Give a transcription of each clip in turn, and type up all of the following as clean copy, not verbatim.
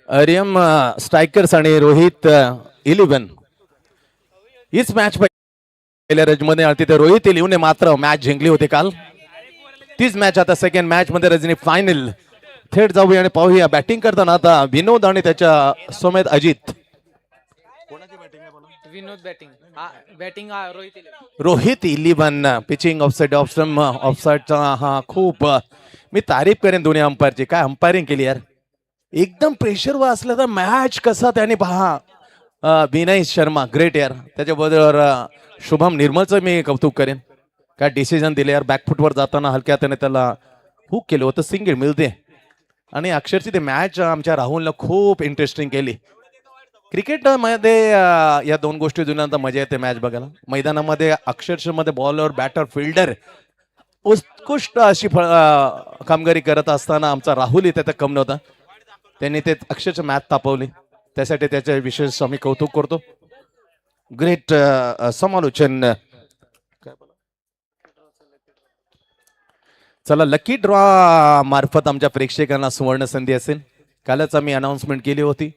Aryam strikers आणि रोहित 11 हीच match पहिल्या रजमध्ये आली तिथे रोहित 11 मात्र मॅच जिंकली होती काल. तीच मॅच आता सेकंड मॅच मध्ये रजनी फायनल थेट जाऊया आणि पाहूया बॅटिंग करताना आता विनोद आणि त्याच्या समेत अजित. विनोद बॅटिंग रोहित 11 पिचिंग ऑफसाइड ऑफसाइडचा हा खूप मी तारीफ करेन दोन्ही अंपायरची. काय अंपायरिंग केली यार, एकदम प्रेशर वर असलं तर मॅच कसा त्याने पहा. विनय शर्मा ग्रेट यार. त्याच्याबरोबर शुभम निर्मलचं मी कौतुक करेन. काय डिसिजन दिले यार, बॅकफुटवर जाताना हलक्या हाताने त्याला हुक केलं होतं, सिंगल मिळते. आणि अक्षरशः ते मॅच आमच्या राहुलनं खूप इंटरेस्टिंग केली. क्रिकेटमध्ये या दोन गोष्टी जुन्यांदा मजा येते मॅच बघायला. मैदानामध्ये अक्षरशः मध्ये बॉलर बॅटर फिल्डर उत्कृष्ट अशी कामगिरी करत असताना आमचा राहुल इथे कम नव्हता. त्यांनी ते अक्षरशः मॅच तापवली. त्यासाठी त्याचे विशेष आम्ही कौतुक करतो. ग्रेट समालोचन. चला लकी ड्रॉ मार्फत आमच्या प्रेक्षकांना सुवर्ण संधी असेल. कालच आम्ही अनाउन्समेंट केली होती.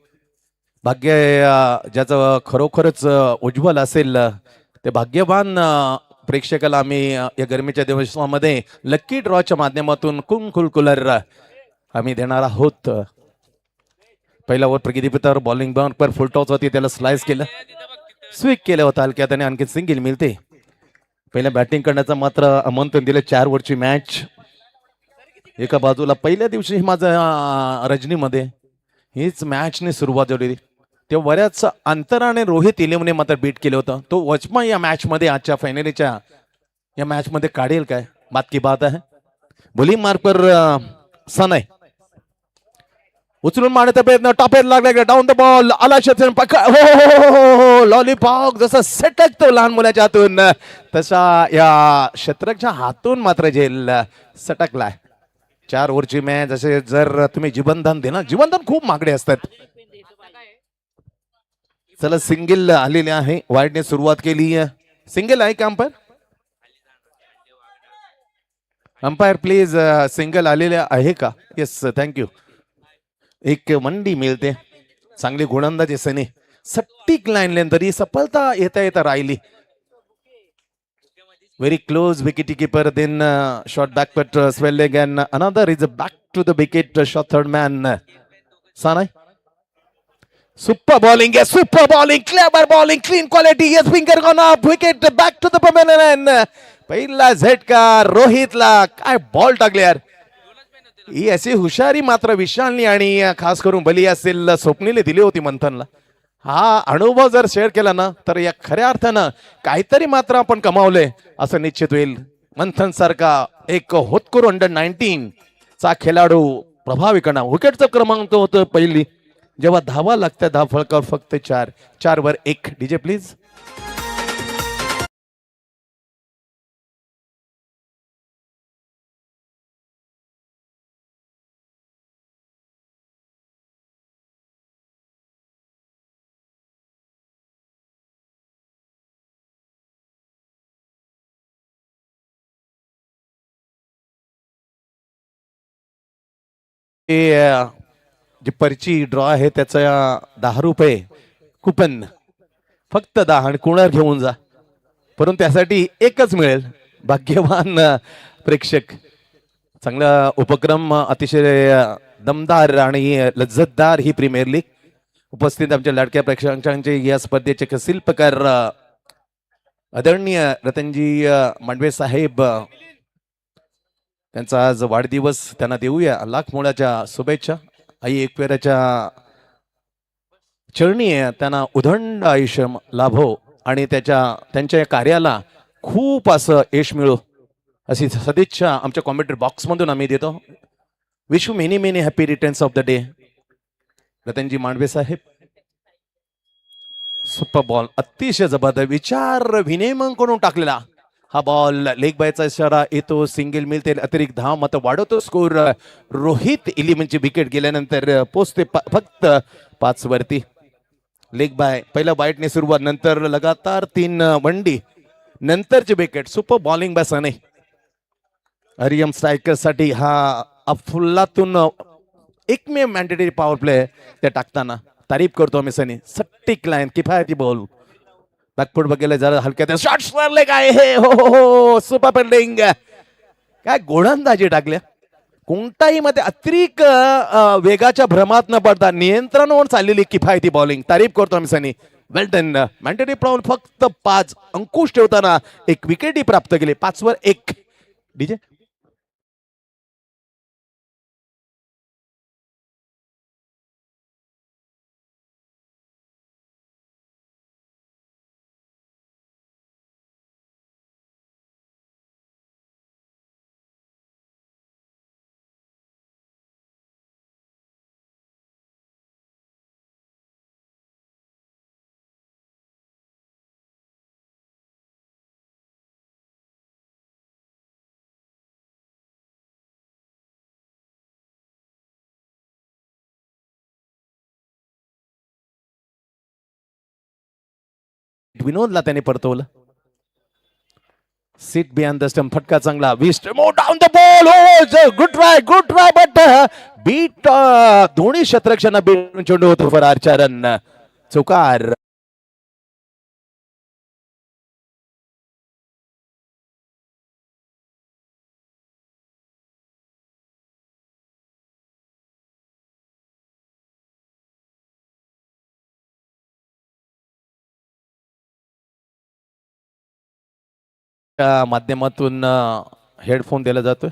भाग्य ज्याचं खरोखरच उज्ज्वल असेल ते भाग्यवान प्रेक्षकाला आम्ही या गरमीच्या दिवसामध्ये लकी ड्रॉच्या माध्यमातून कुल कूलर आम्ही देणार आहोत. पहिला ओव्हर प्रगतीपथावर बॉलिंग पर फुल टॉस होती, त्याला स्लाइस केलं, स्वीप केलं होतं हलक्या त्याने, आणखी सिंगल मिळते. पहिल्या बॅटिंग करण्याचा मात्र आमंत्रण दिलं. 4 ओव्हरची मॅच एका बाजूला. पहिल्या दिवशी माझा रजनीमध्ये हीच मॅचने सुरुवात झाली. ते बऱ्याच अंतराने रोहित 11ने मात्र बीट केलं होतं. तो वचमा या मॅच मध्ये आजच्या फायनलीच्या या मॅच मध्ये काढेल काय, बात की बात आहे. बॉलिंग मार्क पर सनय उचलून मारण्याचा प्रयत्न, टॉपेर लागला, डाऊन द बॉल आला क्षेत्र पकड, हो लॉलीपॉप जसा सटकतो लहान मुलाच्या हातून तसा या शतरकच्या हातून मात्र झेल सटकलाय. 4 ओव्हरची मॅच. असे जर तुम्ही जीवनदान देणार, जीवनदान खूप महागडे असतात. चला सिंगल आलेले आहे, वाईडने सुरुवात केली. सिंगल आहे का अंपायर? अंपायर प्लीज सिंगल आलेले आहे का? Yes thank you. एक मंडी मिळते. चांगली गोलंदाजी सनी सट्टीक लाईन लेन तरी सफलता येता येता राहिली. Very close wicket keeper, then shot back but swell leg and another is back to the wicket, shot third man. Sanay. Super bowling, yes, super bowling, clever bowling, clean quality, yes, finger gone up, wicket back to the pavilion. पहिला झटका रोहितला, काय ball टाकले यार. ही अशी हुशारी मात्र विशालनी आणि खास करून बली असेल स्वप्नीले दिली होती मंथनला. हा अनुभव जर शेअर केला ना तर या खऱ्या अर्थानं काहीतरी मात्र आपण कमावले असं निश्चित होईल. मंथन सारखा एक होतकरू अंडर-19 चा खेळाडू प्रभावी करणा. विकेटचा क्रमांक होतं पहिली, जेव्हा धावा लागत्या धाव फळकावर फक्त 4 वर 1. DJ please. जी पर्ची ड्रॉ आहे त्याचा 10 रुपये कुपन, फक्त 10 आणि कुणावर घेऊन जा. परंतु त्यासाठी एकच मिळेल. भाग्यवान प्रेक्षक. चांगला उपक्रम, अतिशय दमदार आणि लज्जतदार ही प्रीमियर लीग. उपस्थित आमच्या लाडक्या प्रेक्षकांचे या स्पर्धेचे शिल्पकार आदरणीय रतनजी मांडवे साहेब, त्यांचा आज वाढदिवस, त्यांना देऊया लाख मोलाच्या शुभेच्छा. आई एकवेराच्या चरणी त्यांना उदंड आयुष्य लाभो आणि त्यांच्या कार्याला खूप असं यश मिळो अशी सदिच्छा आमच्या कॉमेंट्री बॉक्स मधून आम्ही देतो. Wish you many many happy returns of the day रतनजी मांडवे साहेब. सुपर बॉल, अतिशय जबरदस्त विचार विनिमय करून टाकलेला हा बॉल. लेग बायचा इशारा येतो, सिंगल मिळते, अतिरिक्त धाव मात्र वाढवतो स्कोर. रोहित 11ची विकेट गेल्यानंतर पोचते फक्त 5 वरती. लेग बाय, पहिला बाईटने सुरुवात, नंतर लगातार 3 वनडी, नंतरची विकेट. सुपर बॉलिंग बाय सने. आर्यम स्ट्रायकर साठी हा अफलातून एकमेव मॅन्डेटरी पॉवर प्ले ते टाकताना तारीफ करतो आम्ही सनी. सट्टिक लाईन किफायती बॉल. बॅकफूट बघितलं जरा हलक्यात शॉट्स मारले काय हे हो हो हो सुपर पेंडिंग. काय गोलंदाजी टाकल्या. कोणताही मध्ये अतिरिक्त वेगाच्या भ्रमात न पडता नियंत्रणावर चाललेली किफायती बॉलिंग. तारीफ करतो आम्ही सनी. वेल डन. मॅन्डेटरी पॉवर फक्त 5 अंकुश ठेवताना एक विकेटही प्राप्त केली. 5 वर 1. डीजे विनोदला त्याने परतवलं. Seat behind the stump. फटका चांगला. Down the ball. हो गुड ट्राय बट बीट. दोन्ही शतरक्षांना बीट चेंडू होतो फॉर आर्चर. चौकार. माध्यमातून हेडफोन दिला जातोय.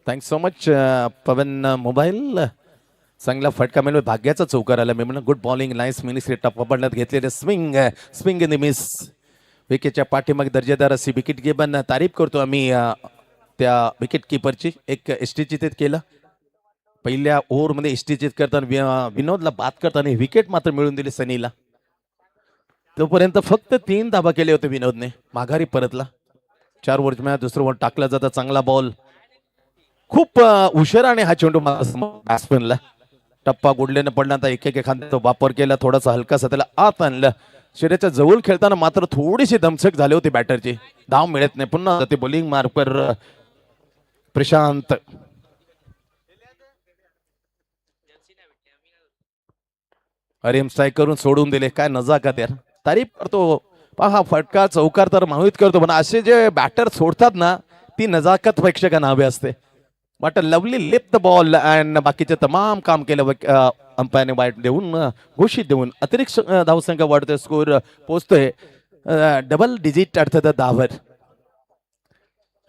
थँक्स सो मच पवन मोबाईल. चांगला फटका मिळून भाग्याचा चौकार आला. मी म्हणून गुड बॉलिंग. नाईस मिनिस्ट्री टप्पा पडण्यात घेतलेले स्विंग इन द मिस. विकेटच्या पाठीमागे दर्जेदार अशी विकेट गिवन. तारीफ करतो आम्ही त्या विकेट किपरची. एक एसटीचित केलं पहिल्या ओव्हरमध्ये. एसटीचित करताना विनोदला बाद करताना विकेट मात्र मिळून दिली सनीला. तोपर्यंत फक्त 3 धाबा केले होते विनोदने. माघारी परतला. 4 ओव्हर दुसरं ओव्हर टाकला जाता. चांगला बॉल. खूप उशिराने हा चेंडू बॅट्समॅनला. टप्पा गुडलेने पडल्यानंतर एक एखादा वापर केला. थोडासा हलकासा त्याला आत आणलं. शरीराच्या जवळ खेळताना मात्र थोडीशी दमछक झाली होती बॅटरची. धाव मिळत नाही. पुन्हा ते बॉलिंग मार्कर प्रशांत. अरे स्ट्राईक करून सोडून दिले. काय नजाकत यार. तारीफ करतो. पहा फटका चौकार तर माहित करतो पण असे जे बॅटर सोडतात ना ती नजाकत प्रेक्षकांना हवी असते. But lovely lift the ball and बाकीचे तमाम काम केलं अंपायरने वाईट देऊन घोषित देऊन अतिरिक्त धावसंख्या वाढतोय. स्कोर पोहोचतोय डबल डिजिट अर्थात 10 वर.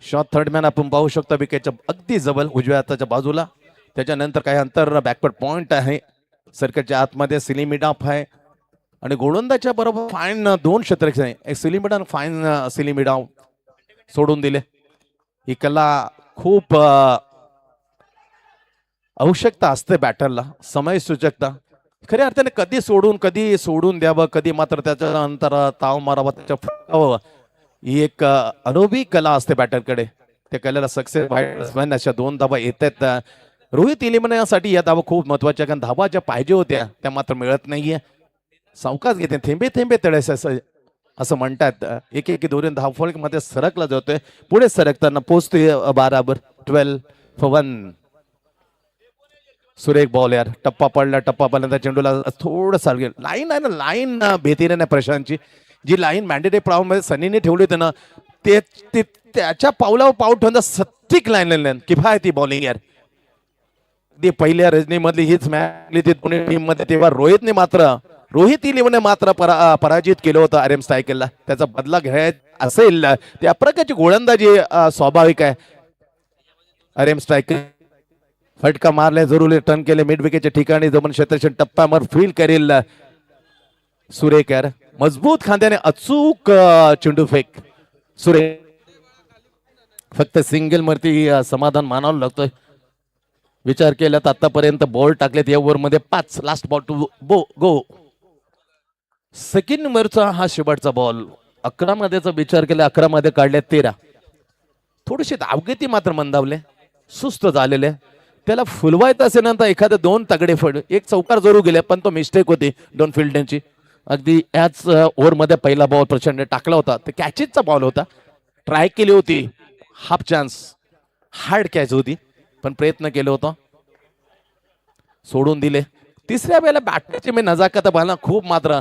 शॉट थर्ड मॅन आपण पाहू शकतो विकेटच्या अगदी जवळ उजव्या हाताच्या बाजूला. त्याच्यानंतर काही अंतर बॅकवर्ड पॉइंट आहे. सर्कलच्या आतमध्ये सिलिमी डाफ आहे आणि गोलंदाच्या बरोबर फाईन 2 शतक आहे. एक सिलिमी डाफ फाईन सिलिमी डाफ सोडून दिले. ही कला खूप आवश्यकता असते बॅटरला. समय सूचकता. खऱ्या अर्थाने कधी सोडून द्यावं कधी मात्र त्याच्या अंतर ताव मारावा त्याच्या फटकावं ही एक अनोखी कला असते बॅटरकडे. त्या कलेला सक्सेस व्हायला अशा 2 धावा येत आहेत. रोहित इलिमिनेसाठी या धावा खूप महत्वाच्या कारण धावा ज्या पाहिजे होत्या त्या मात्र मिळत नाहीये. सावकाश घेते. थेंबे थेंबे तळेस असं म्हणतात. एक दोन धावफळ मध्ये सरकला जातोय. पुढे सरकताना पोहोचतोय 12 वर. 12 for 1. सुरेख बॉल यार. टप्पा पडल्यानंतर चेंडूला थोडं सारखेल लाईन आहे ना. लाईन भीतीने नाही प्रशांतची. जी लाईन मॅन्डेटरी प्राऊंड मध्ये सनीने ठेवली होती ना ते त्याच्या पावलावर पाऊल ठेवून सत्तिक लाईन किफायती बॉलिंग यार. ती पहिल्या रजनीमधली हीच मॅच दोन्ही टीम मध्ये तेव्हा रोहित इलेव्हनने मात्र पराजित केलं होतं आर एम स्ट्रायकरला. त्याचा बदला घ्यायचा असेल त्या प्रकारची गोलंदाजी स्वाभाविक आहे. आर एम स्ट्रायकर फटका मारले जरूर टर्न केले मिड विकेटच्या ठिकाणी जमून क्षेत्रक्षण टप्प्यावर फील करेल सुरेख यार. मजबूत खांद्याने अचूक चेंडू फेक सुरेख. फक्त सिंगल वरती समाधान मानावं लागतोय. विचार केला तर आतापर्यंत बॉल टाकलेत या ओव्हर मध्ये 5. Last ball to go. Second नंबरचा हा शेवटचा बॉल. 11 मध्येचा विचार केला 11 मध्ये काढले 13. थोडीशी धावगती मात्र मंदावले. सुस्त झालेले. त्याला फुलवायचं असेल नंतर एखादं 2 तगडे फड. एक चौकार जरूर गेले पण तो मिस्टेक होती 2 फिल्डरची. अगदी याच ओव्हर मध्ये पहिला बॉल प्रचंड टाकला होता. ते कॅचेसचा बॉल होता. ट्राय केली होती. हाफ चान्स हार्ड कॅच होती पण प्रयत्न केला होता. सोडून दिले. तिसऱ्या वेळेला बॅटची मी नजाकत पाहिला खूप मात्र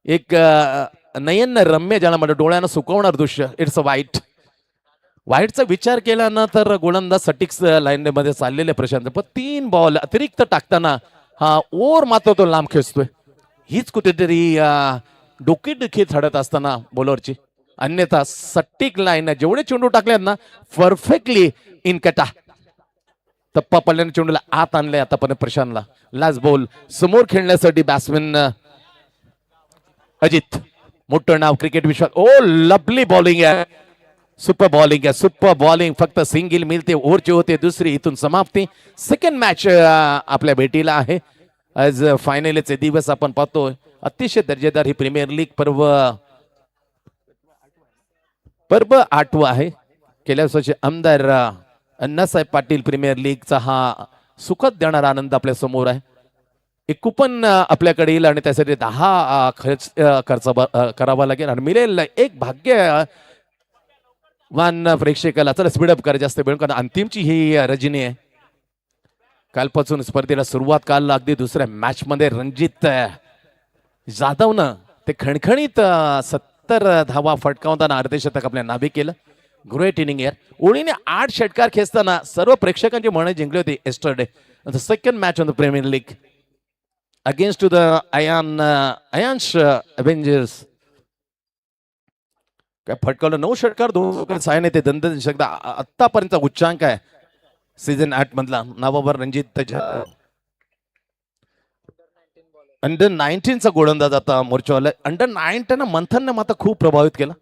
एक नयन रम्य ज्याला म्हणतो डोळ्यानं सुकवणार दृश्य. इट्स अ वाईटचा विचार केला ना तर गोलंदाज सटिक्स लाईन मध्ये चाललेले प्रशांत, पण 3 बॉल अतिरिक्त टाकताना हा ओव्हर मात्र तो लांब खेचतोय. हीच कुठेतरी डोकी थडत असताना बॉलरची, अन्यथा सटिक लाईन जेवढे चेंडू टाकले ना परफेक्टली इन कटा. टप्पा पडल्याने चेंडूला आत आणले आतापर्यंत प्रशांतला. लास्ट बॉल समोर खेळण्यासाठी बॅट्समॅन अजित, मोठं नाव क्रिकेट विश्वात. ओ लवली बॉलिंग आहे, सुपर बॉलिंग आहे, सुपर बॉलिंग. फक्त सिंगल मिळते, ओव्हरची होते दुसरी, इथून समाप्ती. सेकंड मॅच आपल्या भेटीला आहे. आज फायनलचे दिवस आपण पाहतोय. अतिशय दर्जेदार ही प्रीमियर लीग पर्व 8वा आहे. गेल्या वर्षीचे आमदार अण्णासाहेब पाटील प्रीमियर लीगचा हा सुखद देणारा आनंद आपल्या समोर आहे. एक कुपन आपल्याकडे येईल आणि त्यासाठी 10 खर्च करावा लागेल आणि मिळेल एक भाग्यवान प्रेक्षकाला. चला स्पीडअप करा, जास्त वेळ, कारण अंतिमची ही रजनी आहे. कालपासून स्पर्धेला सुरुवात काल अगदी दुसऱ्या मॅच मध्ये रणजित जाधवनं ते खणखणीत 70 धावा फटकावताना अर्धशतक आपल्या नावे केलं. ग्रेट इनिंग यार. ओळीने 8 षटकार खेचताना सर्व प्रेक्षकांची मने जिंकली होती yesterday. The second match on the premier league against to the Ayansh Avengers. काय फटकावलं 9 षटकार 2 सायने ते दंड शकता. आतापर्यंत उच्चांक आहे सीझन 8 मधला. नावावर रणजित अंडर 19चा गोलंदाज आता मोर्चावाला. अंडर 19 मंथनने मात्र खूप प्रभावित केला.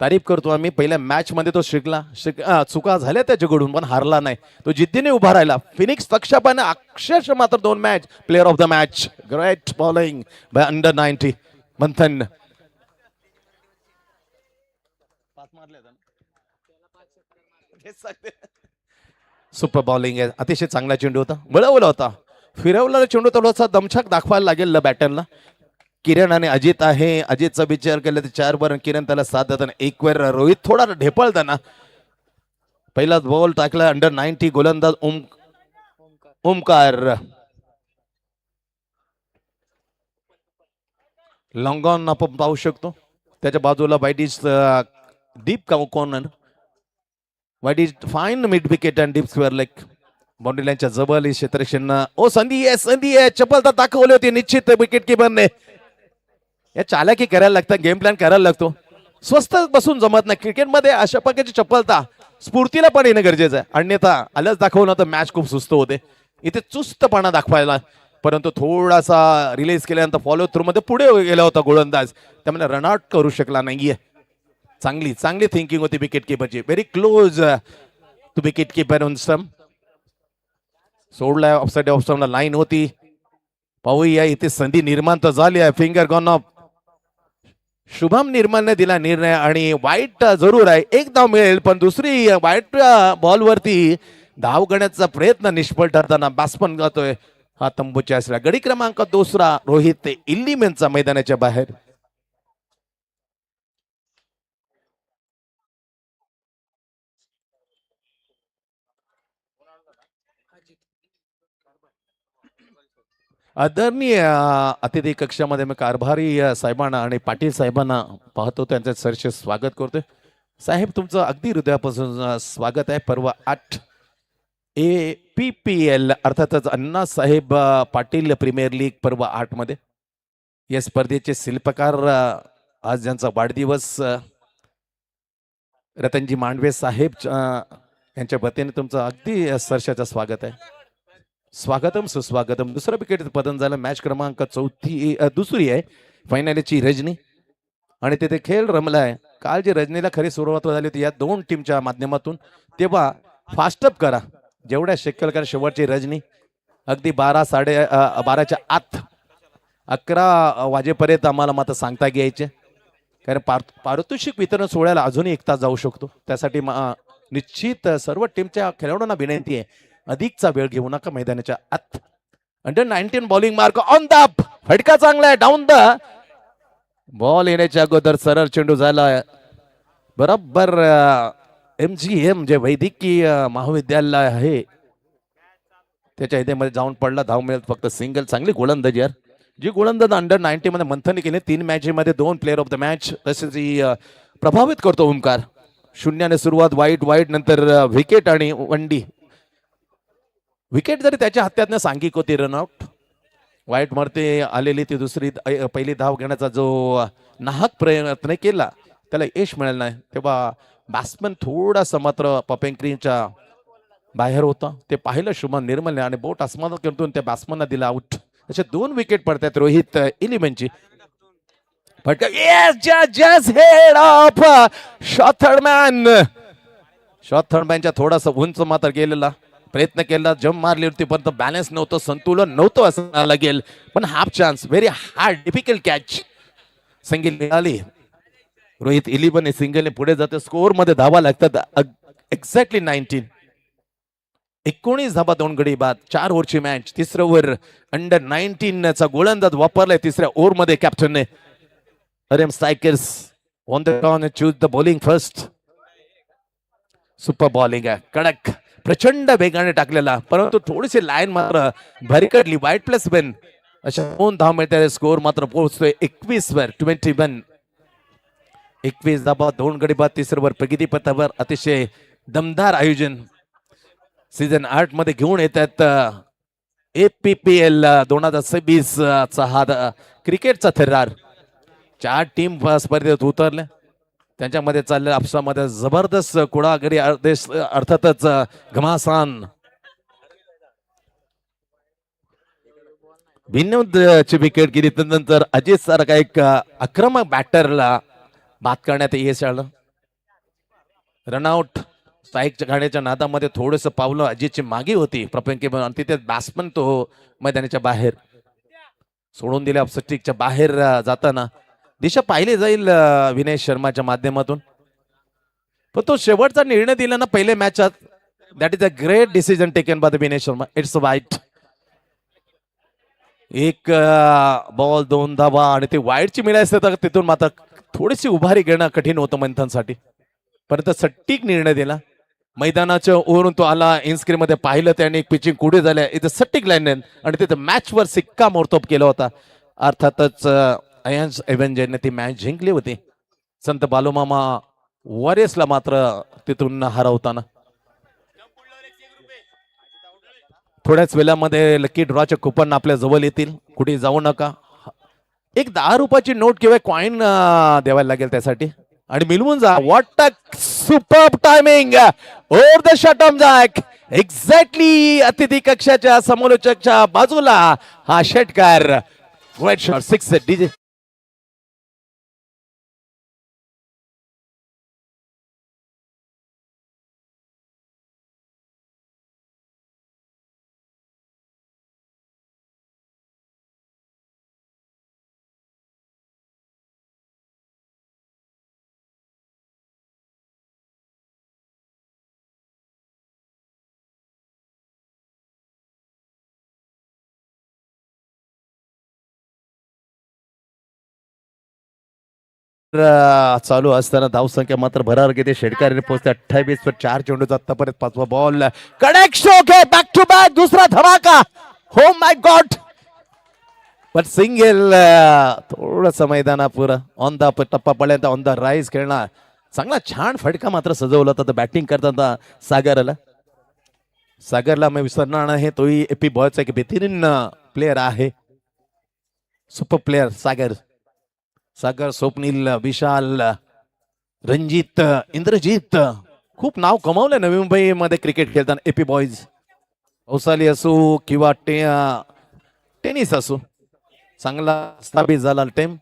तारीफ करतो आम्ही. पहिल्या मॅच मध्ये तो चुका झाल्या त्याच्याकडून, पण हारला नाही. तो जिद्दीने उभा राहिला. फिनिक्स तक्षपाने अक्षरशः मात्र 2 match player of the match. Great bowling by under 19 Manthan. Super bowling आहे. अतिशय चांगला चेंडू होता, बळवला होता, फिरवलेला चेंडू. थोडासा दमछाक दाखवायला लागेल बॅटरला. किरण आणि अजित आहे. अजितचा विचार केला तर 4 वर, किरण त्याला 7 देताना 1 वर. रोहित थोडा ढेपळताना पहिलाच बॉल टाकला. अंडर 19 गोलंदाज ओमकार लॉंग ऑन आपण पाहू शकतो. त्याच्या बाजूला वाईट इज डीप कॉर्नर. वाईट is fine mid wicket and deep square leg. Boundary लाईनच्या जवळ क्षेत्ररक्षण. ओ संधी आहे, संधी आहे. चपलता दाखवली होती निश्चित विकेट किपरने. या चालाकी करायला लागतात, गेम प्लॅन करायला लागतो. स्वस्त बसून जमत नाही क्रिकेटमध्ये. अशा प्रकारची चपलता स्फूर्तीला पण येणं गरजेचं आहे, अन्यथा आलंच दाखवलं तर मॅच खूप सुस्त होते. इथे चुस्तपणा दाखवायला, परंतु थोडासा रिलीज केल्यानंतर फॉलो थ्रू मध्ये पुढे गेला होता गोलंदाज, त्यामुळे रनआउट करू शकला नाहीये. चांगली चांगली थिंकिंग होती विकेट किपरची. Very close to wicket keeper on stump. सोडलाय ऑफसाइड. ऑफस्टंपला लाईन होती. पाहूया इथे संधी निर्माण तर झाली आहे. Finger gone of. शुभम निर्मलने दिला निर्णय आणि वाईट जरूर आहे. 1 धाव मिळेल, पण दुसरी वाईट बॉलवरती धाव घेण्याचा प्रयत्न निष्फळ ठरताना बॅट्समन जातोय हा तंबूच्या असला. गडी क्रमांक 2 रोहित ते इल्लिमेनचा मैदानाच्या बाहेर. आदरणीय अतिथी कक्षामध्ये मी कारभारी साहेबांना आणि पाटील साहेबांना पाहतो, त्यांचं सरचे स्वागत करतोय. साहेब तुमचं अगदी हृदयापासून स्वागत आहे. पर्व 8 APPL अर्थातच अण्णासाहेब पाटील प्रीमियर लीग पर्व 8 मध्ये या स्पर्धेचे शिल्पकार आज ज्यांचा वाढदिवस रतनजी मांडवे साहेब यांच्या वतीने तुमचं अगदी सरशाचं स्वागत आहे. स्वागतम सुस्वागतम. दुसरा विकेट पतन झालं. मॅच क्रमांक 2 आहे. फायनलची रजनी आणि तिथे खेळ रमलाय. काल जी रजनीला खरी सुरुवात झाली होती या 2 टीमच्या माध्यमातून, तेव्हा फास्टअप करा जेवढ्या शक्य करा. शेवटची रजनी अगदी 12 12:30च्या आत 11 वाजेपर्यंत आम्हाला मात्र सांगता घ्यायचे, कारण पारितोषिक वितरण सोहळ्याला अजूनही 1 तास जाऊ शकतो. त्यासाठी निश्चित सर्व टीमच्या खेळाडूंना विनंती आहे, अधिकचा वेळ घेऊ नका मैदानाच्या आत. Under 19 bowling mark on the up. फटका चांगला आहे. डाऊन द बॉल येण्याच्या अगोदर सरळ चेंडू झाला बरोबर. MGM जे वैद्यकीय महाविद्यालय आहे त्याच्या ह्याच्यामध्ये जाऊन पडला, धाव मिळत फक्त सिंगल. चांगली गोलंदाजी यार, जी गोलंदाज अंडर 90 मध्ये मंथनने केली. 3 मॅचमध्ये 2 प्लेअर ऑफ द मॅच. तसेच ही प्रभावित करतो ओमकार. 0ने सुरुवात, वाईट नंतर विकेट आणि वंडी. विकेट जरी त्याच्या हात्यातनं सांघिक होती, रनआउट. वाईट मरते आलेली ती दुसरी पहिली धाव घेण्याचा जो नाहक प्रयत्न केला त्याला यश मिळालं नाही. तेव्हा बॅट्समन थोडासा मात्र पपेंक्रीच्या बाहेर होता. ते पाहिलं शुभम निर्मलने आणि बोट आसमानात करून त्या बॅट्समनला दिला आउट. अशा 2 विकेट पडतात रोहित इलिमनची. फटका, जस्ट हेड ऑफ शॉट थर्डमॅनच्या थोडासा उंच मात्र गेलेला. प्रयत्न केला, जम्प मारली होती पण बॅलन्स नव्हतं, संतुलन नव्हतं असं लागेल. पण half chance, very hard difficult catch. Single मिळाली. रोहित इलिमन सिंगलने पुढे जाते. स्कोअर मध्ये धावा लागतात एक्झॅक्टली 19 धाबा 2 गडी बाद. 4 ओव्हरची मॅच. तिसरं ओव्हर अंडर 19 चा गोलंदाज वापरलाय तिसऱ्या ओव्हर मध्ये कॅप्टनने. RM strikers on the toss choose the bowling first. Super bowling आहे, कडक प्रचंड वेगाने टाकलेला, परंतु थोडीशी लाईन मात्र भरकटली. वाईट प्लस 1 अशा 2 धाव मिळतात. स्कोअर मात्र पोहोचतोय 21 वर 21. 21 धाबा 2 गडी बाद. तिसरं वर प्रगती पथावर अतिशय दमदार आयोजन सीझन 8 मध्ये घेऊन येतात. APPL 2026 चा हा क्रिकेटचा थरार. 4 टीम स्पर्धेत उतरल्या. त्यांच्यामध्ये चाललेल्या आपसामध्ये जबरदस्त कुडागरी अर्थातच घमासान. भिन्नची विकेट गेली त्यानंतर अजित सारखा एक आक्रमक बॅटरला बाद करण्यात यश आलं. रनआउट. स्ट्राईकच्या गाण्याच्या नादामध्ये थोडंसं पावलं अजितची मागे होती प्रपंकी, तिथे बॅट्समन तो मैदानाच्या बाहेर सोडून दिल्या. स्टिकच्या बाहेर जाताना दिशा पाहिली जाईल विनय शर्माच्या माध्यमातून. पण तो शेवटचा निर्णय दिला ना पहिल्या मॅचात, that is a great decision taken by the Vinay Sharma. It's wide. 1 ball 2 धावा आणि ते वाईटची मिळायचं तर तिथून मात्र थोडीशी उभारी घेणं कठीण होतं मंथनसाठी. परंतु सटीक निर्णय दिला. मैदानाच्या ओरून तो आला, इन्स्क्रीन मध्ये पाहिलं त्याने, पिचिंग कुठे झाल्या इथं सटीक लाईन आणि तिथे मॅचवर सिक्का मोडतोब केला होता. अर्थातच अयन्स एव्हेंजरने ती मॅच जिंकली होती. संत बालूमामा वॉरियर्सला मात्र तिथून हरवताना. थोड्याच वेळामध्ये लकी ड्रॉचे कुपन आपल्या जवळ येतील. कुठे जाऊ नका. एक 10 रुपयाची नोट किंवा कॉइन द्यायला लागेल त्यासाठी आणि मिळवून जा. What a super timing over the शॉटम जॅक. एक्झॅक्टली अतिथी कक्षाच्या समालोचकच्या बाजूला हा षटकार. Great shot, 6 DJ. चालू असताना धावसंख्या मात्र भरार घेते. शेडकरने पोहोचते 28 वर. 4 चेंडूचा आतापर्यंत 5वा बॉल. कनेक्ट स्ट्रोक आहे, बॅक टू बॅक दुसरा धमाका. हो माय गॉड. पण सिंगल थोडस मैदानापुरा ऑन द टप्पा पर्यंत ऑन द राईज खेळणार. चांगला छान फटका मात्र सजवला होता बॅटिंग करताना सागरला मी विसरणार नाही. तोही एपी बॉयचा एक बेहतरीन प्लेअर आहे. सुपर प्लेअर सागर, स्वप्नील, विशाल, रणजित, इंद्रजित खूप नाव कमावलं नवी मुंबई मध्ये क्रिकेट खेळताना. एपी बॉईज औसाली असो किंवा टेनिस असो चांगला स्थापित झाला टेम.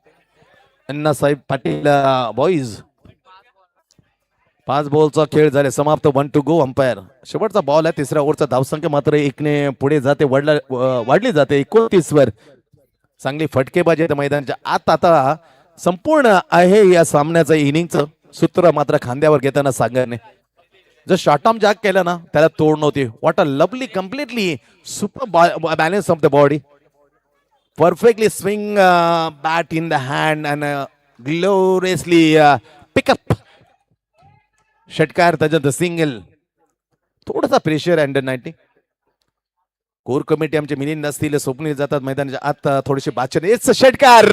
अण्णासाहेब पाटील बॉईज. 5 बॉलचा खेळ झाले समाप्त. 1 to go. अंपायर शेवटचा बॉल आहे. तिसऱ्या ओव्हरचा धावसंख्या मात्र 1ने पुढे जाते, वाढली जाते 29 वर. चांगली फटकेबाजी आहे मैदानाच्या आत. आता संपूर्ण आहे या सामन्याचं इनिंगचं सूत्र मात्र खांद्यावर घेताना सागरने जर शॉर्ट आर्म जॅक केला ना त्याला तोड नव्हती. What a lovely completely super balance of the body. Perfectly swing bat in the hand and gloriously pickup. षटकार त्याच्यात सिंगल. थोडासा प्रेशर अंडर 90. कोर कमिटी आमचे मिलिंद नसतील, स्वप्नील जातात मैदानाच्या आत, थोडीशी बाचन येच षटकार.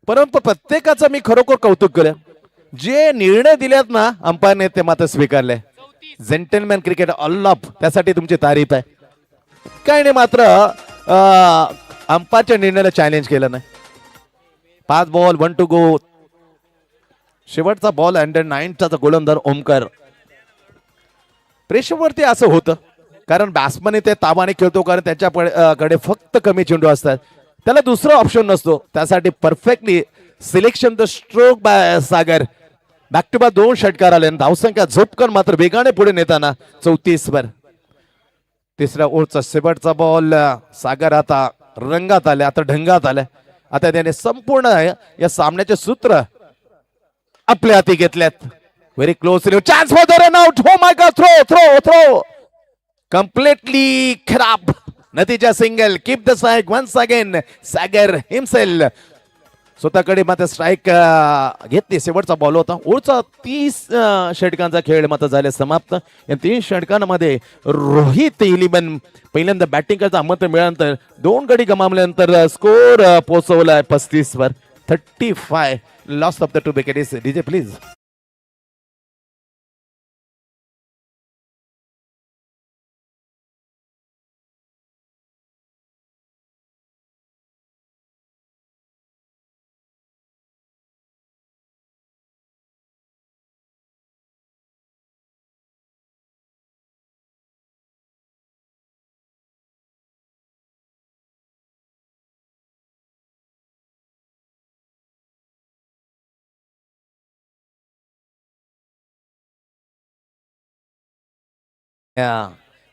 परंतु प्रत्येकाचं मी खरोखर कौतुक केलं, जे निर्णय दिलेत ना अंपायरने ते मात्र स्वीकारले. जेंटलमॅन क्रिकेट ऑफ, त्यासाठी तुमची तारीफ आहे. काय नाही, मात्र अंपायरच्या निर्णयाला चॅलेंज केलं नाही. 5 बॉल 1 to go. शेवटचा बॉल अंडर 9चा गोलंदाज ओमकार. प्रेशरवरती असं होतं, कारण बॅट्समन ते ताबाने खेळतो, कारण त्याच्याकडे फक्त कमी चेंडू असतात, त्याला दुसरा ऑप्शन नसतो. त्यासाठी perfectly selection the stroke by Sagar. Back to back 2 षटकार आले. धावसंख्या झोपकन मात्र वेगाने पुढे नेताना 34 वर. तिसऱ्या ओव्हरचा शेवटचा बॉल. सागर आता रंगात आले, आता ढंगात आले. आता त्याने संपूर्ण या सामन्याचे सूत्र आपल्या हाती घेतल्यात. Very close chance for the run out. Oh my God, throw throw throw completely खराब. नतीजा single. Keep the strike once again. Sagar himself स्वतःकडे मात्र स्ट्राईक घेतली. शेवटचा बॉल होता. ओळचा 30 षटकांचा खेळ मात्र झाले समाप्त. या 3 षटकांमध्ये रोहित इलिमन पहिल्यांदा बॅटिंग करता आमंत्रण मिळाल्यानंतर 2 गडी गमावल्यानंतर स्कोर पोहोचवलाय 35 वर. 35 loss of the 2 wickets. DJ please.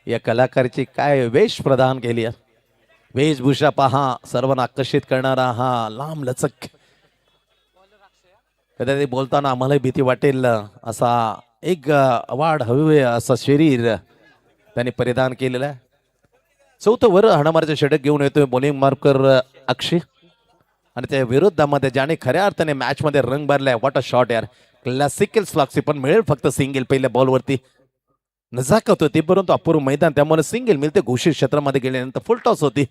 या कलाकारची काय वेश प्रदान केली आहे. वेशभूषा पहा, सर्वांना आकर्षित करणारा हा लांब लचक. कदाचित बोलताना आम्हाला भीती वाटेल असा एक वाढ हवे असं शरीर त्यांनी परिधान केलेलं आहे. 4थं वर हाणामारीचे षटक घेऊन येतोय बॉलिंग मार्कर अक्षय, आणि त्या विरोधामध्ये ज्याने खऱ्या अर्थाने मॅच मध्ये रंग भरलाय. व्हॉट अ शॉट यार. क्लासिकल स्लॉक्सी पण मिळेल फक्त सिंगल. पहिल्या बॉलवरती नजाकत होती, परंतु अपूर्व मैदान, त्यामुळे सिंगल मिळते. घोषित क्षेत्रामध्ये गेल्यानंतर फुल टॉस होती.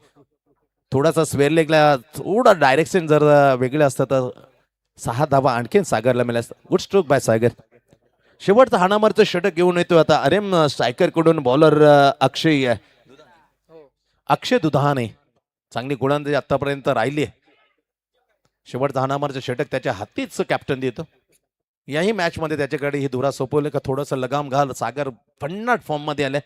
थोडासा स्वेअर लेगला थोडा डायरेक्शन जर वेगळं असतं तर 6 धावा आणखीन सागरला मिळाल्या असतात. गुड स्ट्रोक बाय सागर. शेवटचा हाणामारचं षटक घेऊन येतो आता अरेम स्ट्रायकर कडून बॉलर अक्षय दुधाने. चांगली गोलंदाजी आतापर्यंत राहिली. शेवटचा हाणामारचं षटक त्याच्या हातीच कॅप्टन देतो. याही मॅच मध्ये त्याच्याकडे ही धुरा सोपवले का थोडस लगाम घाल. सागर भन्नाट फॉर्म मध्ये आले.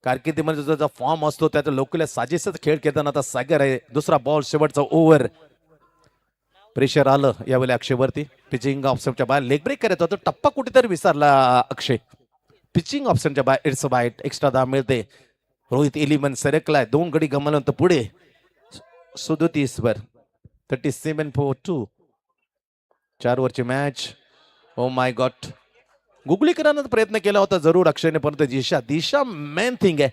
कारकिर्दीमध्ये जो फॉर्म असतो त्याचा लोकल साजेसच खेळ खेळताना आता सागर आहे. दुसरा बॉल शेवटचा ओव्हर. प्रेशर आलं यावेळी अक्षयवरती. पिचिंग ऑप्शनच्या बाहेर लेग ब्रेक करत होता. टप्पा कुठेतरी विसरला अक्षय. पिचिंग ऑप्शनच्या बाहेर इट्स बाईट. एक्स्ट्रा धाव मिळते. रोहित इलिमन सरकलाय. 2 गडी गमावल्यानंतर पुढे 37 वर. 37 for 2. 4 ओव्हरची match. Oh my God. Googly करण्याचा प्रयत्न केला होता जरूर अक्षयने, परंतु दिशा मेन थिंग आहे.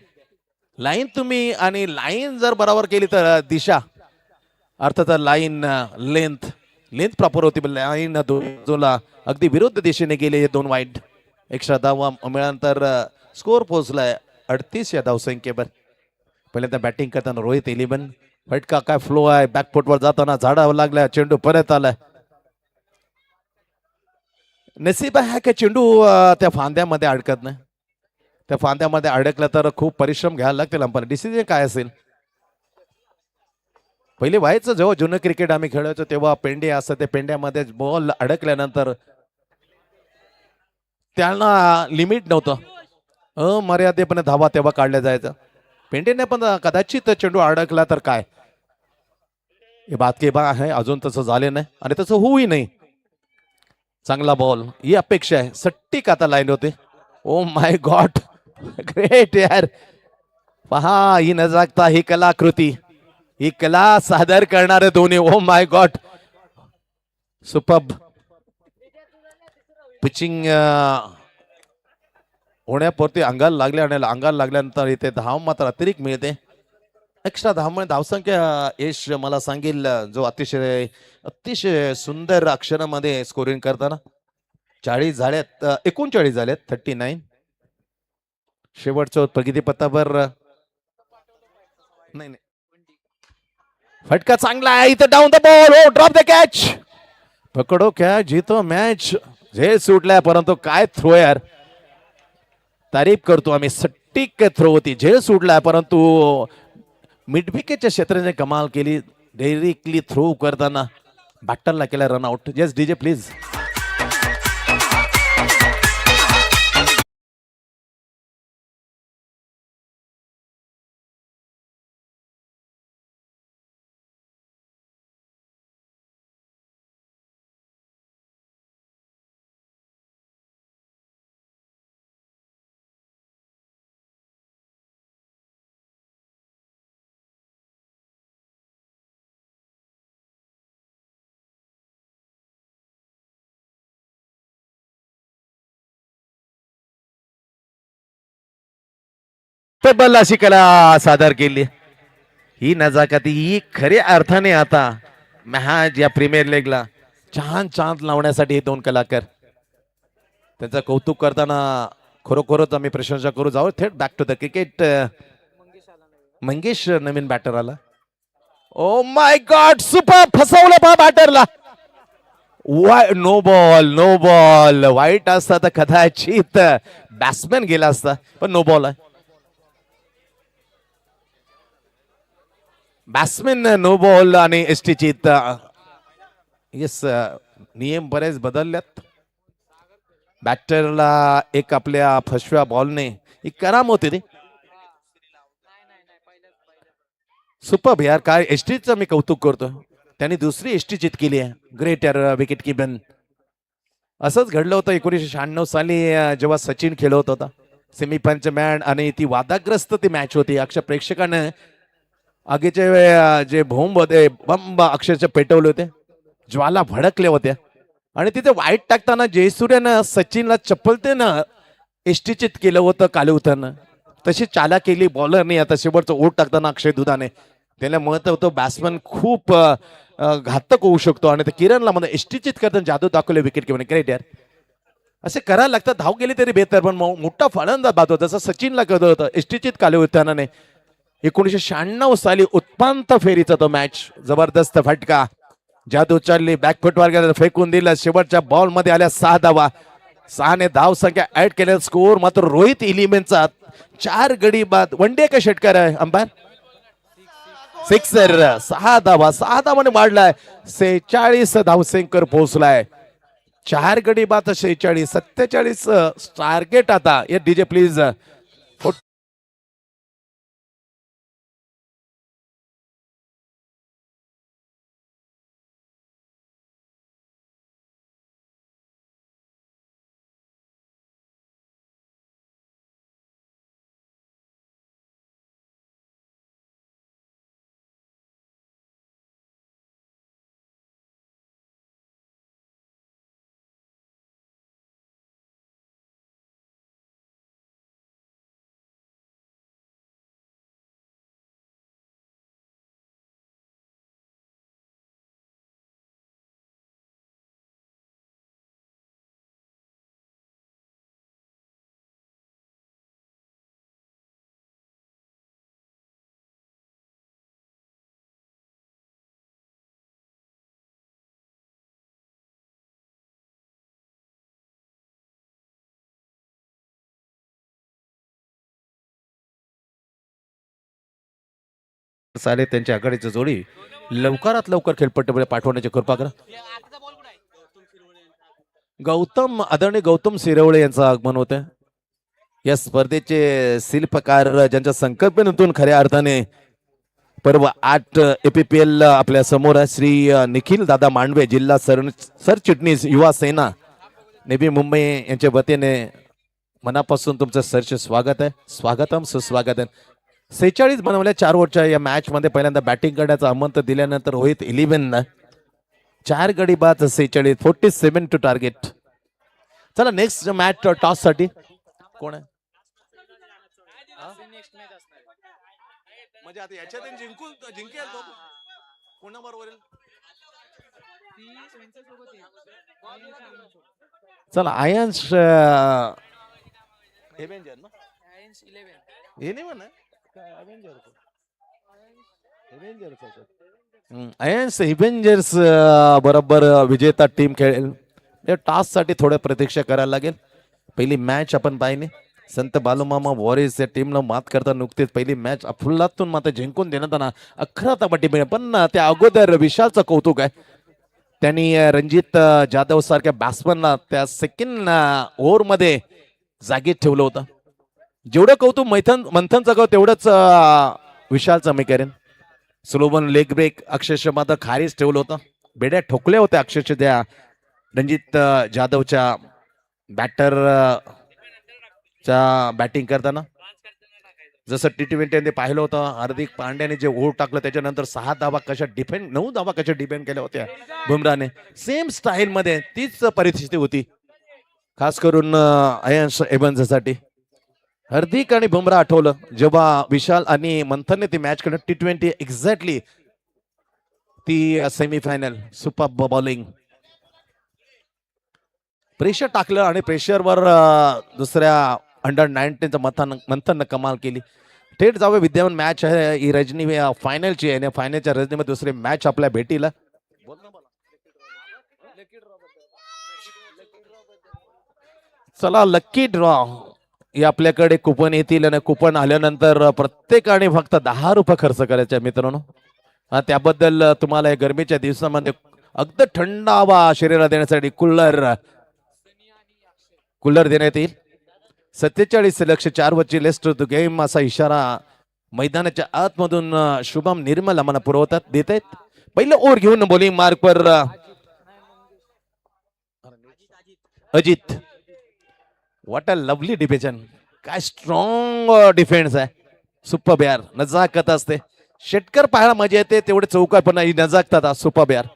लाईन तुम्ही आणि लाईन जर बरोबर केली तर दिशा, अर्थात लाईन लेंथ प्रॉपर होती. लाईन बाजूला अगदी विरुद्ध दिशेने गेले. हे 2 वाईट. एक्स्ट्रा धावा मिळाल्यानंतर स्कोर पोहोचलाय 38 या धावसंख्येवर. पहिल्यांदा बॅटिंग करताना रोहित इलिमन. फटका काय फ्लो आहे. बॅकफुटवर जाताना झाडावर लागला. चेंडू परत आलाय. नसीब आहे का चेंडू त्या फांद्यामध्ये अडकत नाही. त्या फांद्यामध्ये अडकला तर खूप परिश्रम घ्यायला लागतील अंपायर. डिसिजन काय असेल. पहिले व्हायचं जेव्हा जुनं क्रिकेट आम्ही खेळायचो तेव्हा पेंडे असं, ते पेंड्यामध्ये बॉल अडकल्यानंतर त्यांना लिमिट नव्हतं. अमर्यादेपणे धावा तेव्हा काढल्या जायचं. पेंडेने पण कदाचित चेंडू अडकला तर काय, हे बात के बा आहे. अजून तसं झाले नाही आणि तसं होऊही नाही. चांगला बॉल ही अपेक्षा आहे. सट्टिक आता लाईन होते. ओ माय गॉड, ग्रेट यार. पहा ही नजाकता, ही कलाकृती, ही कला सादर करणारे दोन्ही. Oh my God, superb. Pitching होण्यापुरती अंगाला लागले आणि अंगाला लागल्यानंतर इथे धाव मात्र अतिरिक्त मिळते. एक्स्ट्रा धावमुळे धावसंख्या यश मला सांगेल जो अतिशय सुंदर अक्षरामध्ये स्कोरिंग करताना 40 झाल्यात, 39 झाल्यात. 39. शेवटचं प्रगतीपथावर नाही नाही, फटका चांगला आहे इथं, down the ball, oh drop the catch, पकडो कॅच, जीतो मॅच. झेल सुटलाय परंतु काय थ्रो यार, तारीफ करतो आम्ही, सटीक थ्रो होती, झेल सुटलाय परंतु मिडविकेटच्या क्षेत्राने कमाल केली, डायरेक्टली थ्रो करताना बॅटरला केला रनआउट. Yes DJ please. तब्बल अशी कला सादर केली, ही नजाकती, ही खऱ्या अर्थाने आता महाज या प्रीमियर लीगला छान चांद लावण्यासाठी हे दोन कलाकार, त्यांचं कौतुक करताना खरोखरच आम्ही प्रशंसा करू. जाऊ थेट back to the cricket. Mangesh नवीन बॅटर आला. ओ माय गॉड, सुपर, फसवलं पहा बॅटरला. No ball, no ball. वाईट असता तर कदाचित बॅट्समॅन गेला असता, पण नो बॉल आहे. बॅट्समॅन नो बॉल आणि एसटीचित. येस, नियम बरेच बदलल्यात. बॅटरला एक आपल्या फसव्या बॉलने एक कराम होती ती. सुपर यार, काय एसटीचं मी कौतुक करतो, त्यांनी दुसरी एसटी चित केली आहे. ग्रेट यार विकेट किपन. असंच घडलं होतं 1996 साली जेव्हा सचिन खेळत होता सेमीफायनलचे मॅच, आणि ती वादाग्रस्त ती मॅच होती. अक्षर प्रेक्षकाने आगीचे जे भोंब होते, बंब अक्षरशः पेटवले होते, ज्वाला भडकल्या होत्या, आणि तिथे वाईट टाकताना जयसूर्यानं सचिनला चप्पलतेनं एसटीचित केलं होतं कालूथानं. तशी चाला केली बॉलरने. आता शेवटचं ओट टाकताना अक्षय दुधाने त्याला मत होतं बॅट्समॅन खूप घातक होऊ शकतो, आणि किरणला मला एसटीचित करताना जादू दाखवले विकेट किंवा. ग्रेट यार, असे करायला लागतात. धाव गेली तरी बेहतर, पण मोठा फलंदाज बाद होता, जसं सचिनला करत होतं एसटीचित कालूथानाने. 1996 साली उत्पांत फेरीचा तो मॅच, जबरदस्त फटका, जादू चालली, बॅकफुटवर गेला, फेकून दिला, शेवटच्या बॉल मध्ये आल्या 6 धावा. 6ने धाव संख्या ऍड केल्या. स्कोर मात्र रोहित इलिमेनचा 4 गडी बाद. वन डे का षटकार आहे अंपायर, सिक्सर. 6 धावा, 6 धावाने वाढलाय, 46 धावसंख्येवर पोहोचलाय. 4 गडी बाद, 46, 47 टार्गेट. आता या डीजे प्लीज. साले त्यांच्या आघाडीची जोडी लवकरात लवकर खेळपट्टीमध्ये पाठवण्याची कृपा करा. गौतम, आदरणीय गौतम सिरवळे यांचं आगमन होतं. या स्पर्धेचे शिल्पकार, ज्यांच्या संकल्पनेतून खऱ्या अर्थाने पर्व 8 APPL आपल्या समोर आहे, श्री निखिल दादा मांडवे, जिल्हा सरचिटणीस युवा सेना नेव्ही मुंबई यांच्या वतीने मनापासून तुमचं सरचे स्वागत आहे. स्वागतम सुस्वागतम. 46 बनवल्या 4 ओव्हरच्या या मॅच मध्ये पहिल्यांदा बॅटिंग करण्याचं आमंत्रण दिल्यानंतर रोहित 11 4 गडी बाद, 46, 47 टू टार्गेट. चला नेक्स्ट मॅच टॉस साठी कोण आहे? म्हणजे आता याच्यात जिंकेल तो कोणाबरोबर? चला आयन्स एव्हेंजर ना, हे नाही म्हणा काय अवेंजर अयन्स इव्हेंजर्स बरोबर विजेता टीम खेळेल. टास्क साठी थोड्या प्रतीक्षा करायला लागेल. पहिली मॅच आपण पाहिली. संत बालूमामा वॉरियर्स या टीमला मात करता नुकतीच पहिली मॅच अफुल्लातून मात्र जिंकून देण्यात आला 11 धावांची मिळेल. पण त्या अगोदर विशालचं कौतुक आहे. त्यांनी रणजित जाधव सारख्या बॅट्समनला त्या सेकंड ओव्हरमध्ये जागेत ठेवलं होतं. जेवढं कौतुक मंथनचं कौ तेवढंच विशालचं मी करेन. स्लोवन लेग ब्रेक अक्षरशः मात्र खारीच ठेवलं होतं. बेड्या ठोकल्या होत्या अक्षरशः त्या रणजित जाधवच्या बॅटर च्या बॅटिंग करताना. जसं T20 पाहिलं होतं हार्दिक पांड्याने जे ओव्हर टाकलं त्याच्यानंतर 6 धावा कशा डिफेंड 9 धावा कशा डिफेंड केल्या होत्या बुमराने. सेम स्टाईल मध्ये तीच परिस्थिती होती खास करून अयन्स इव्हेंजर्ससाठी. हार्दिक आणि बुमरा आठवलं जेव्हा विशाल आणि मंथनने ती मॅच खेळली T20 एक्झॅक्टली ती सेमीफायनल. सुपर बॉलिंग प्रेशर टाकलं आणि प्रेशरवर दुसऱ्या अंडर-19चं मंथननं कमाल केली. थेट जावे विद्यमान मॅच आहे ही रजनी फायनलची आहे. फायनलच्या रजनीमध्ये दुसरी मॅच आपल्या भेटीला. चला लकी ड्रॉ हे आपल्याकडे कुपन येतील आणि कुपन आल्यानंतर प्रत्येकाने फक्त 10 रुपये खर्च करायचे मित्रांनो. त्याबद्दल तुम्हाला या गरमीच्या दिवसामध्ये अगदी थंड हवा शरीराला देण्यासाठी कूलर देण्यात येईल. 47,04,000 वरची लेस्ट टू गेम असा इशारा मैदानाच्या आतमधून शुभम निर्मल आम्हाला पुरवतात देत आहेत. पहिलं ओव्हर घेऊन बॉलिंग मार्कवर Ajit. What a lovely defence. काय स्ट्रॉंग डिफेन्स आहे. सुपर यार नजाकत असते. षटकर पाहायला मजा येते तेवढे चौकार पण नजाकतात. सुपर यार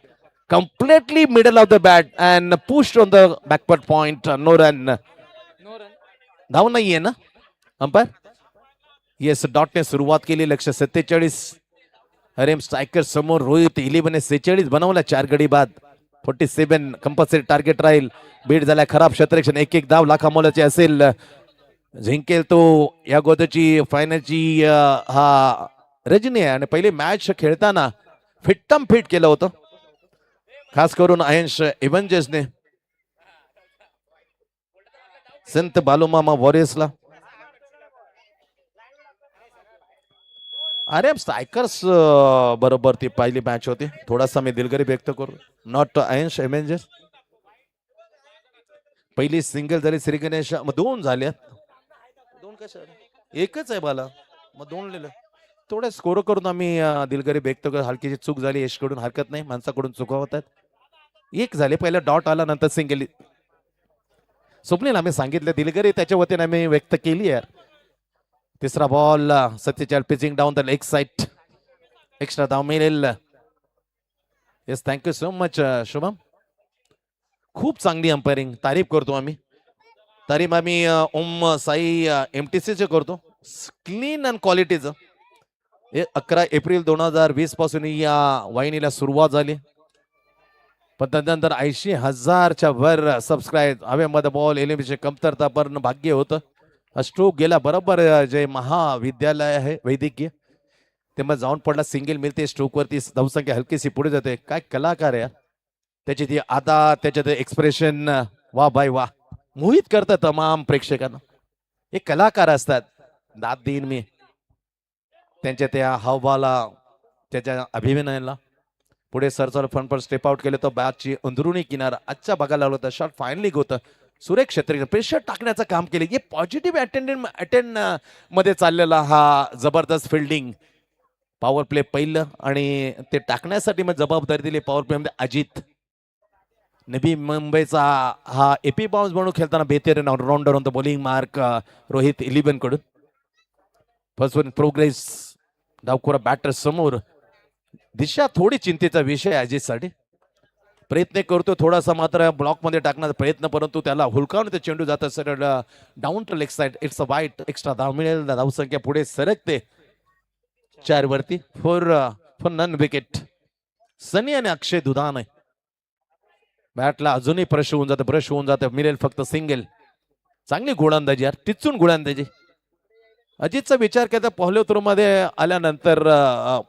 completely middle of the bat and pushed on the backward point. No run. धाव नाहीये ना अंपायर. येस डॉटने सुरुवात केली. लक्ष 47. हरेम स्ट्रायकर समोर रोहित 11 46 बनवला 4 गडी बाद. 47 कंपल्सरी टार्गेट राहील. बीट झाला खराब क्षेत्ररक्षण. एक धाव लाखा मोलाची असेल. जिंकेल तो या गोदची फायनलची हा रजनी आहे. आणि पहिली मॅच खेळताना फिट्टम फिट केलं होतं खास करून अयन्स इव्हेंजर्सने संत बालूमामा वॉरियर्सला. अरे स्ट्रायकर्स बरोबर ती पहिली मॅच होती. थोडासा मी दिलगिरी व्यक्त करू नॉट अयन्स इव्हेंजर्स. पहिली सिंगल झाली श्री गणेश. मग 2 झाल्या. 2 कशा एकच आहे बाला मग 2 लिहिलं. थोडे स्कोर करून आम्ही दिलगिरी व्यक्त करू. हलकीची चूक झाली यशकडून हरकत नाही. माणसाकडून चुका होतात. 1 झाले. पहिला डॉट आला नंतर सिंगल. स्वप्नील आम्ही सांगितलं दिलगिरी त्याच्या वतीने आम्ही व्यक्त केली यार. तिसरा ball 47 pitching down the leg side. Extra धाव मिळेल. Yes thank you so much Shubham. खूप चांगली अंपायरिंग तारीफ करतो आम्ही. तारीफ आम्ही ओम साई MTCचे करतो. क्लीन अँड क्वालिटीचं. 11 एप्रिल 2020 पासून या वाहिनीला सुरुवात झाली. पण त्यानंतर 80,000च्या वर सबस्क्राईब. हवेमध्ये बॉल एलिमिनेशन कमतरता पण भाग्य होतं. स्ट्रोक गेला बरोबर. जे महाविद्यालय आहे वैद्यकीय तेव्हा जाऊन पडला. सिंगल मिळते स्ट्रोकवरती. धावसंख्या हलकीशी पुढे जाते. काय कलाकार आहे. त्याची ती आता त्याच्यात एक्सप्रेशन वा बाय वा मोहित करतात तमाम प्रेक्षकांना. हे कलाकार असतात. दाद देईन मी त्यांच्या त्या हावभावाला त्याच्या अभिनयाला. पुढे सरसर फन पर स्टेप आउट केलं तर बॅटची अंदरुणी किनारा आजच्या बघायला लागलो होता. शॉट फायनली होतं. सुरेख क्षेत्र प्रेशर टाकण्याचं काम केले. हे पॉझिटिव्ह अटेंड मध्ये चाललेला हा जबरदस्त फिल्डिंग. पॉवर प्ले पहिलं आणि ते टाकण्यासाठी मग जबाबदारी दिली पॉवर प्ले मध्ये अजित. नवी मुंबईचा हा एपी बाउन्स म्हणून खेळताना बेहतर allrounder on the bowling mark Rohit 11 कडून. First one progress. डावखोरा बॅटर समोर. दिशा थोडी चिंतेचा विषय अजितसाठी. प्रयत्न करतो थोडासा मात्र ब्लॉक मध्ये टाकण्याचा प्रयत्न परंतु त्याला हुलकावून ते चेंडू जात सरळ down to leg side. It's a wide. Extra धाव मिळेल. धावसंख्या पुढे सरकते 4 वरती. For none wicket. सनी आणि अक्षय दुधान आहे. बॅटला अजूनही ब्रश होऊन जातं. मिळेल फक्त सिंगल. चांगली गोलंदाजी यार. टिचून गोलंदाजी. अजितचा विचार केला पॉल्यो मध्ये आल्यानंतर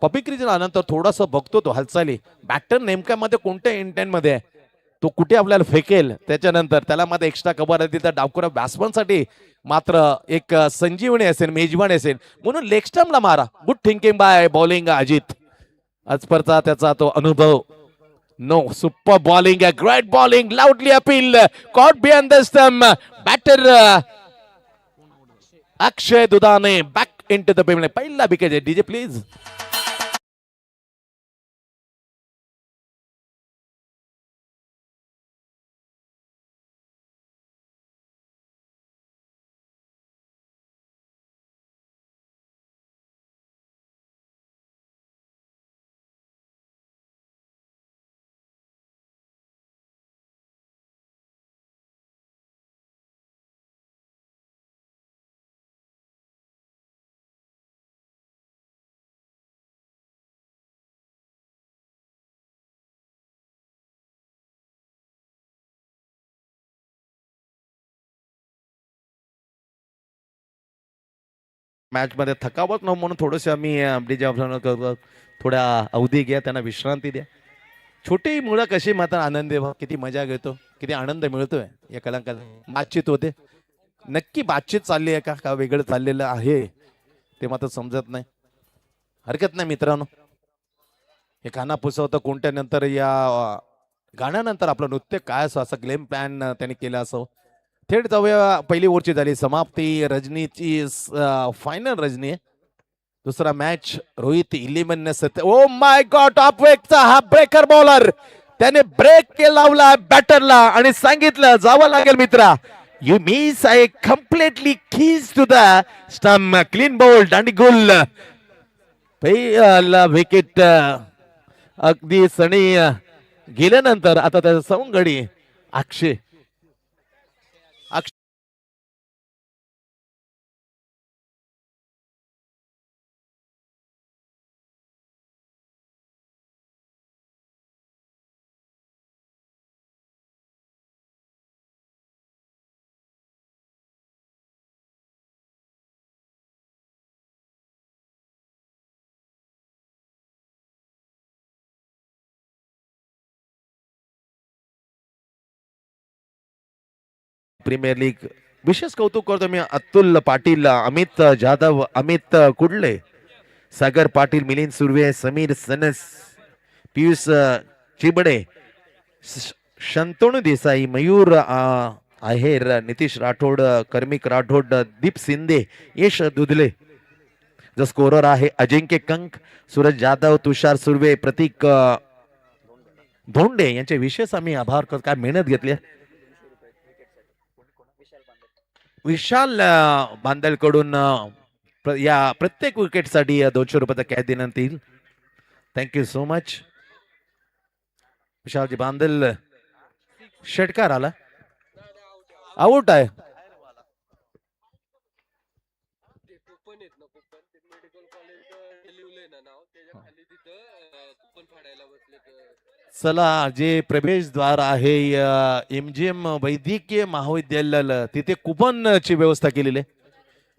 पपिक्रीजन आल्यानंतर थोडासा बघतो तो हालचाली बॅटर नेमक्या मध्ये कोणत्या इंटेंट मध्ये आहे, तो कुठे आपल्याला फेकेल, त्याच्यानंतर त्याला मध्ये एक्स्ट्रा कव्हर आहे तिथं डावकुरा बॅट्समनसाठी मात्र एक संजीवनी असेल, मेजवानी असेल म्हणून लेग स्टंपला मारा. Good thinking by bowling Ajit. आजपर्यंत त्याचा तो अनुभव. No super bowling, great bowling, loudly appeal, caught behind the stump, batter Akshay Dudhane back into the payment. पहिला विकेट. DJ please. मॅच मध्ये थकावत न म्हणून थोडस आम्ही थोड्या अवधी घ्या, त्यांना विश्रांती द्या. छोटी मुलं कशी मात्र आनंदी व्हा, किती मजा घेतो, किती आनंद मिळतोय या कलाकार. बातचीत होते, नक्की बातचीत चालली आहे का वेगळं चाललेलं आहे ते मात्र समजत नाही. हरकत नाही मित्रांनो, हे गाणं पुसवतं कोणत्या नंतर या गाण्यानंतर आपलं नृत्य काय असं असं गेम प्लॅन त्यांनी केला असं. थेट जाऊया, पहिली ओव्हरची झाली समाप्ती. रजनीची फायनल रजनी आहे. दुसरा match Rohit 11 oh my God, top वेगचा हा ब्रेकर बॉलर, त्याने ब्रेक लावला बॅटरला आणि सांगितलं जावं लागेल मित्रा, you miss I completely keys to the stump. Clean bowled आणि गुल. पहिला विकेट अगदी सणी गेल्यानंतर आता त्याचा सवंगडी अक्षय. प्रीमियर लीग विशेष कौतुक करतो मी अतुल पाटील, अमित जाधव, अमित कुडले, सागर पाटील, मिलिंद सुर्वे, समीर सनस, पियुष चिबडे, शंतनू देसाई, मयूर आहेर, नितीश राठोड, कर्मिक राठोड, दीप शिंदे, यश दुधले. जो स्कोरर आहे अजिंक्य कंक, सूरज जाधव, तुषार सुर्वे, प्रतीक धोंडे यांचे विशेष आम्ही आभार करतो. काय मेहनत घेतली. विशाल बांदलकडून या प्रत्येक विकेटसाठी 200 रुपयाचा कॅश देण्यात येईल. Thank you so much. Vishalji Bandal. षटकार आला, आउट आहे. चला, जे प्रवेशद्वार आहे MGM वैद्यकीय महाविद्यालय, तिथे कुपनची व्यवस्था केलेली आहे.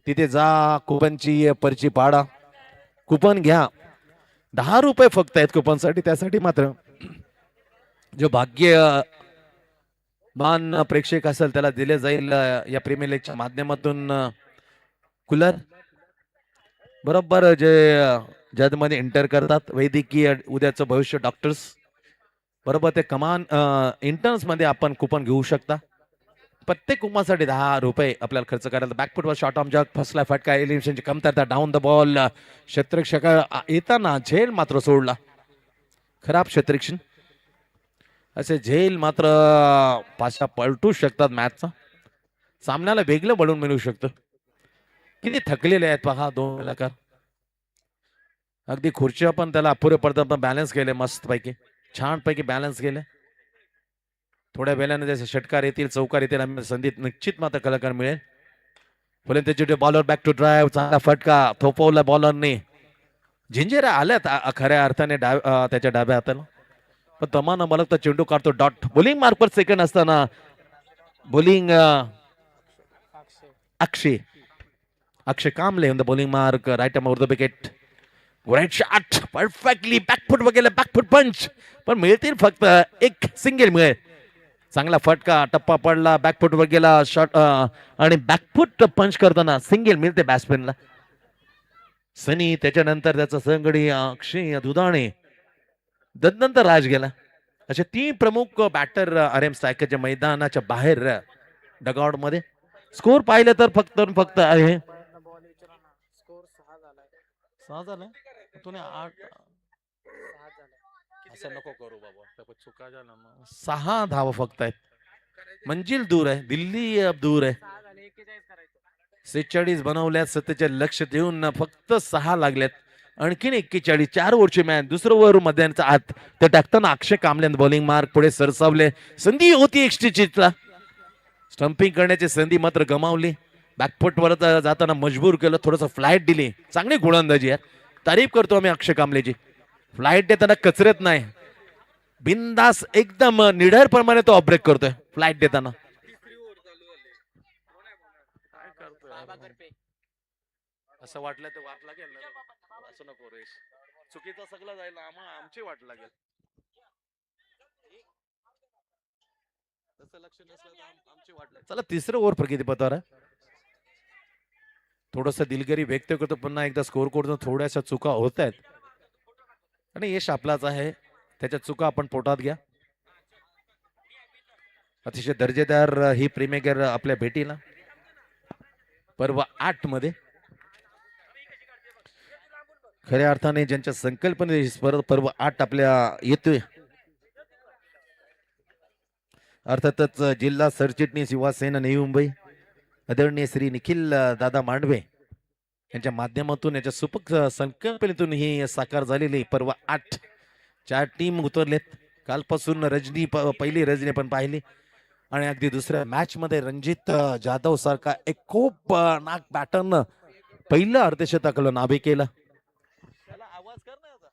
तिथे जा, कुपनची पर्ची पाडा, कुपन घ्या. 10 रुपये फक्त आहेत कुपनसाठी. त्यासाठी मात्र जो भाग्यवान प्रेक्षक असेल त्याला दिले जाईल या प्रीमियर लीगच्या माध्यमातून कूलर. बरोबर जे ज्यामध्ये एंटर करतात वैद्यकीय उद्याचं भविष्य डॉक्टर्स, बरोबर ते कमान इंटर्न्स मध्ये आपण कुपन घेऊ शकता. प्रत्येक कुपनसाठी 10 रुपये आपल्याला खर्च करायला. बॅकफुटवर शॉर्ट आर्म जग, फसला फटका, एलिमिनेशनची कमतरता, डाऊन द बॉल, क्षेत्ररक्षक येताना झेल मात्र सोडला. खराब क्षेत्ररक्षण. असे झेल मात्र पाशा पलटू शकतात. मॅचचा सामन्याला वेगळं बळून मिळू शकतं. किती थकलेले आहेत पहा दोन कलाकार. अगदी खुर्च्या पण त्याला अपुरे पडतात, पण बॅलन्स केले मस्त पैकी, छान पैकी बॅलन्स केले. थोड्या वेळाने जसे षटकार येतील, चौकार येतील, आम्ही संधी निश्चित मात्र कलाकार मिळेल. फुले त्याचे बॉलर बॅक टू ड्राईव्ह, चांगला फटका थोपवला बॉलरने. झिंजेऱ्या आल्यात खऱ्या अर्थाने त्याच्या डाव्या हाताला, पण तमाना मलक तर चेंडू काढतो डॉट. बॉलिंग मार्क पर सेकंड असताना bowling Akshay Akshay Kamle on the bowling mark, right arm over the wicket. Right shot perfectly back foot वगैरे बॅकफुट पंच, पण मिळतील फक्त एक सिंगल मिळेल. चांगला फटका टप्पा पडला बॅकफुट वर गेला शॉट आणि बॅकफुट पंच करताना सिंगल मिळते बॅट्समॅनला. सनी त्याच्यानंतर त्याचा संगडी अक्षय दुधाणे, तदनंतर राज गेला. असे तीन प्रमुख बॅटर आरएम स्ट्रायकरच्या मैदानाच्या बाहेर डगआउट मध्ये. स्कोर पाहिलं तर फक्त आहे स्कोर 6 झालाय. 6 झालं. तुम्ही 8 6 झालाय. असं नको करू बाबा, चुका झाला ना. 6 धावा फक्त आहेत. मंजिल दूर आहे, दिल्ली दूर आहे. 6 झाले 41 करायचं. 46 बनवल्यात, सत्तेच्या लक्ष देऊन फक्त 6 लागल्यात. आणखीन 41, 4 ओव्हरची मॅच. दुसरं ओव्हर मध्याचा आत ते टाकताना अक्षय कामल्यान बॉलिंग मार्क पुढे सरसावले. संधी होती एक्स्ट्रीचीतला, स्टंपिंग करण्याची संधी मात्र गमावली. बॅकफुट वर जाताना मजबूर केलं, थोडंसं फ्लाईट दिली. चांगली गोलंदाजी आहे, तारीफ करतो आम्ही अक्षय कामलेची. फ्लाईट देताना कचरत नाही, बिंदास एकदम निडर प्रमाणे तो ऑपरेट करतोय फ्लाईट देताना. असं वाटलं तर वाट लागेल ना, असं नको रेश, चुकीचा सगळं जाईल आमची वाट लागेल. तसं लक्ष नसलं तर आमची वाट लागेल. चला तिसरं ओव्हर प्रगती पथावर थोडस दिलगिरी व्यक्त करतो. पुन्हा एकदा स्कोर करतो, थोड्याशा चुका होत आहेत आणि यश आपलाच आहे, त्याच्या चुका आपण पोटात घ्या. अतिशय दर्जेदार ही प्रीमियर आपल्या भेटीला पर्व 8 मध्ये खऱ्या अर्थाने ज्यांच्या संकल्पने पर्व 8 आपल्या येतोय. अर्थातच जिल्हा सरचिटणीस युवा सेना नवी मुंबई आदरणीय श्री निखिल दादा मांडवे यांच्या माध्यमातून, याच्या सुपक संकल्पनेतून ही साकार झालेली पर्व 8. 4 टीम उतरलेत. कालपासून रजनी पहिली रजनी पण पाहिली आणि अगदी दुसऱ्या मॅच मध्ये रणजित जाधव सारखा एक खूप नाक बॅटरनं पहिलं अर्धशतकाला नावे केलं. आवाज कर ना आता.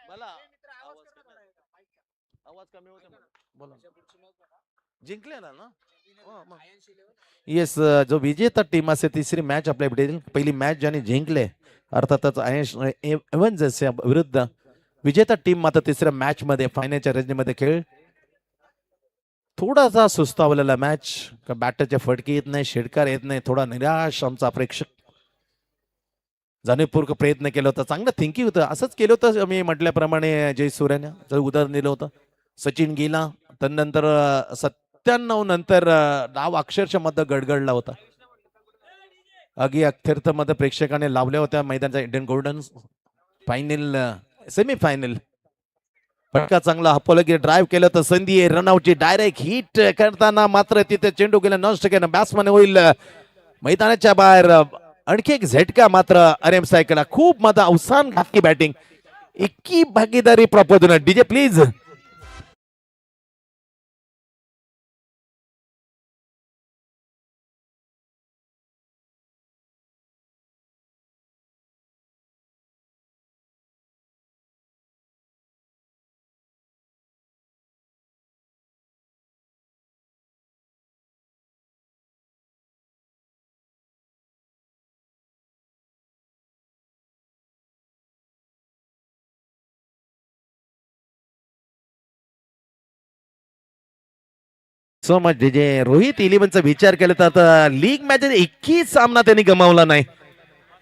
मला आवाज कमी होते बोला. जिंकलेला ना. येस, जो विजेता टीम असे तिसरी मॅच आपल्या भेटेल. पहिली मॅच ज्याने जिंकले अर्थातच आयश एव्हन्स विरुद्ध विजेता टीम मात्र तिसऱ्या मॅच मध्ये फायनलच्या रजनीमध्ये खेळ. थोडासा सुस्तावलेला मॅच, बॅटरच्या फटके येत नाही, षटकार येत नाही, थोडा निराश आमचा प्रेक्षक. जाणीवपूर्वक प्रयत्न केला होता, चांगलं थिंकिंग होतं. असंच केलं होतं मी म्हटल्याप्रमाणे जय सूर्याने उदाहरण दिलं होतं. सचिन गेला त्यानंतर 97 नंतर डाव अक्षरशः मध्ये गडगडला होता. अगदी अखेरत मध्ये प्रेक्षकाने लावल्या होत्या मैदानाचा Indian golden final semi final. फटका चांगला हपवलं, ड्राईव्ह केलं तर संधी आहे रनआउटची. डायरेक्ट हिट करताना मात्र तिथे चेंडू गेला नष्ट केला, बॅट्समन होईल मैदानाच्या बाहेर. आणखी एक झटका मात्र आरएम सायकलला. खूप मात्र अवसान घातकी बॅटिंग, इतकी भागीदारी proper. DJ please. So much जे रोहित इलेव्हनचा विचार केला तर आता लीग मॅच एकही सामना त्यांनी गमावला नाही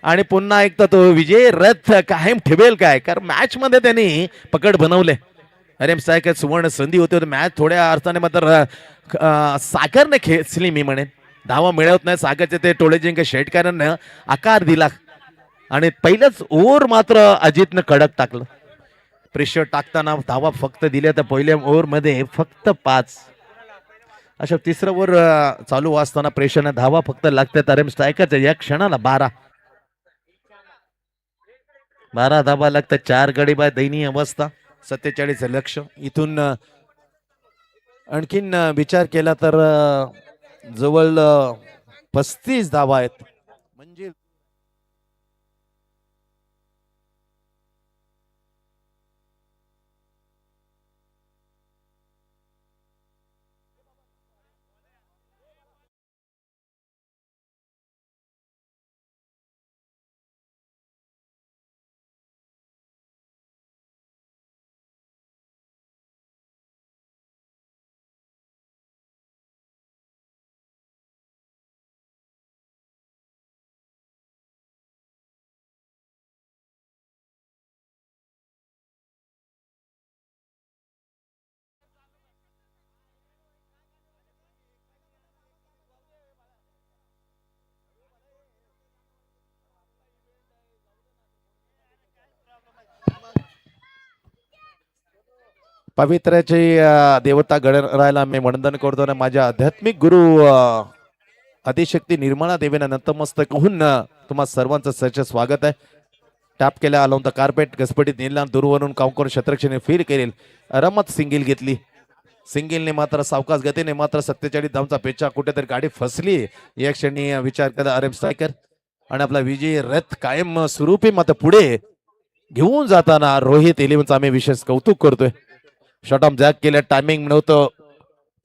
आणि पुन्हा एकदा तो विजय रथ कायम ठेवेल काय, कारण मॅच मध्ये त्यांनी पकड बनवले. अरे सायकल सुवर्ण संधी होती, मॅच थोड्या अर्थाने मात्र सागरने खेचली मी म्हणेन. धावा मिळवत नाही सागरचे ते टोळे जिंक षटकारानं आकार दिला आणि पहिलंच ओव्हर मात्र अजितनं कडक टाकलं. प्रेशर टाकताना धावा फक्त दिल्या तर पहिल्या ओव्हर मध्ये फक्त 5. अशा तिसरं ओव्हर चालू असताना प्रेशरने धावा फक्त लागतात आरएम स्ट्रायकरच्या या क्षणाला 12 धावा लागतात. 4 गडी बाद दयनीय अवस्था. 47 लक्ष. इथून आणखीन विचार केला तर जवळ 35 धावा आहेत म्हणजे पवित्राची देवता गणरायला मी वंदन करतो आणि माझ्या आध्यात्मिक गुरु आदिशक्ती निर्मळा देवीना नतमस्तक होऊन तुम्हा सर्वांचं सहर्ष स्वागत आहे. टॅप केल्या आलो तर कार्पेट घसपटीत नेला दूरवरून काउंकर शतरक्षणे फील केलेल रमत सिंगल घेतली. सिंगलने मात्र सावकाश गतीने मात्र 47 धावचा पेचा कुठेतरी गाडी फसली या क्षणी विचार केला आरएम स्ट्रायकर आणि आपला विजय रथ कायम स्वरूपी मात्र पुढे घेऊन जाताना रोहित एलिव्हनचं आम्ही विशेष कौतुक करतोय. शॉटॉम जॅक केल्या टायमिंग नव्हतं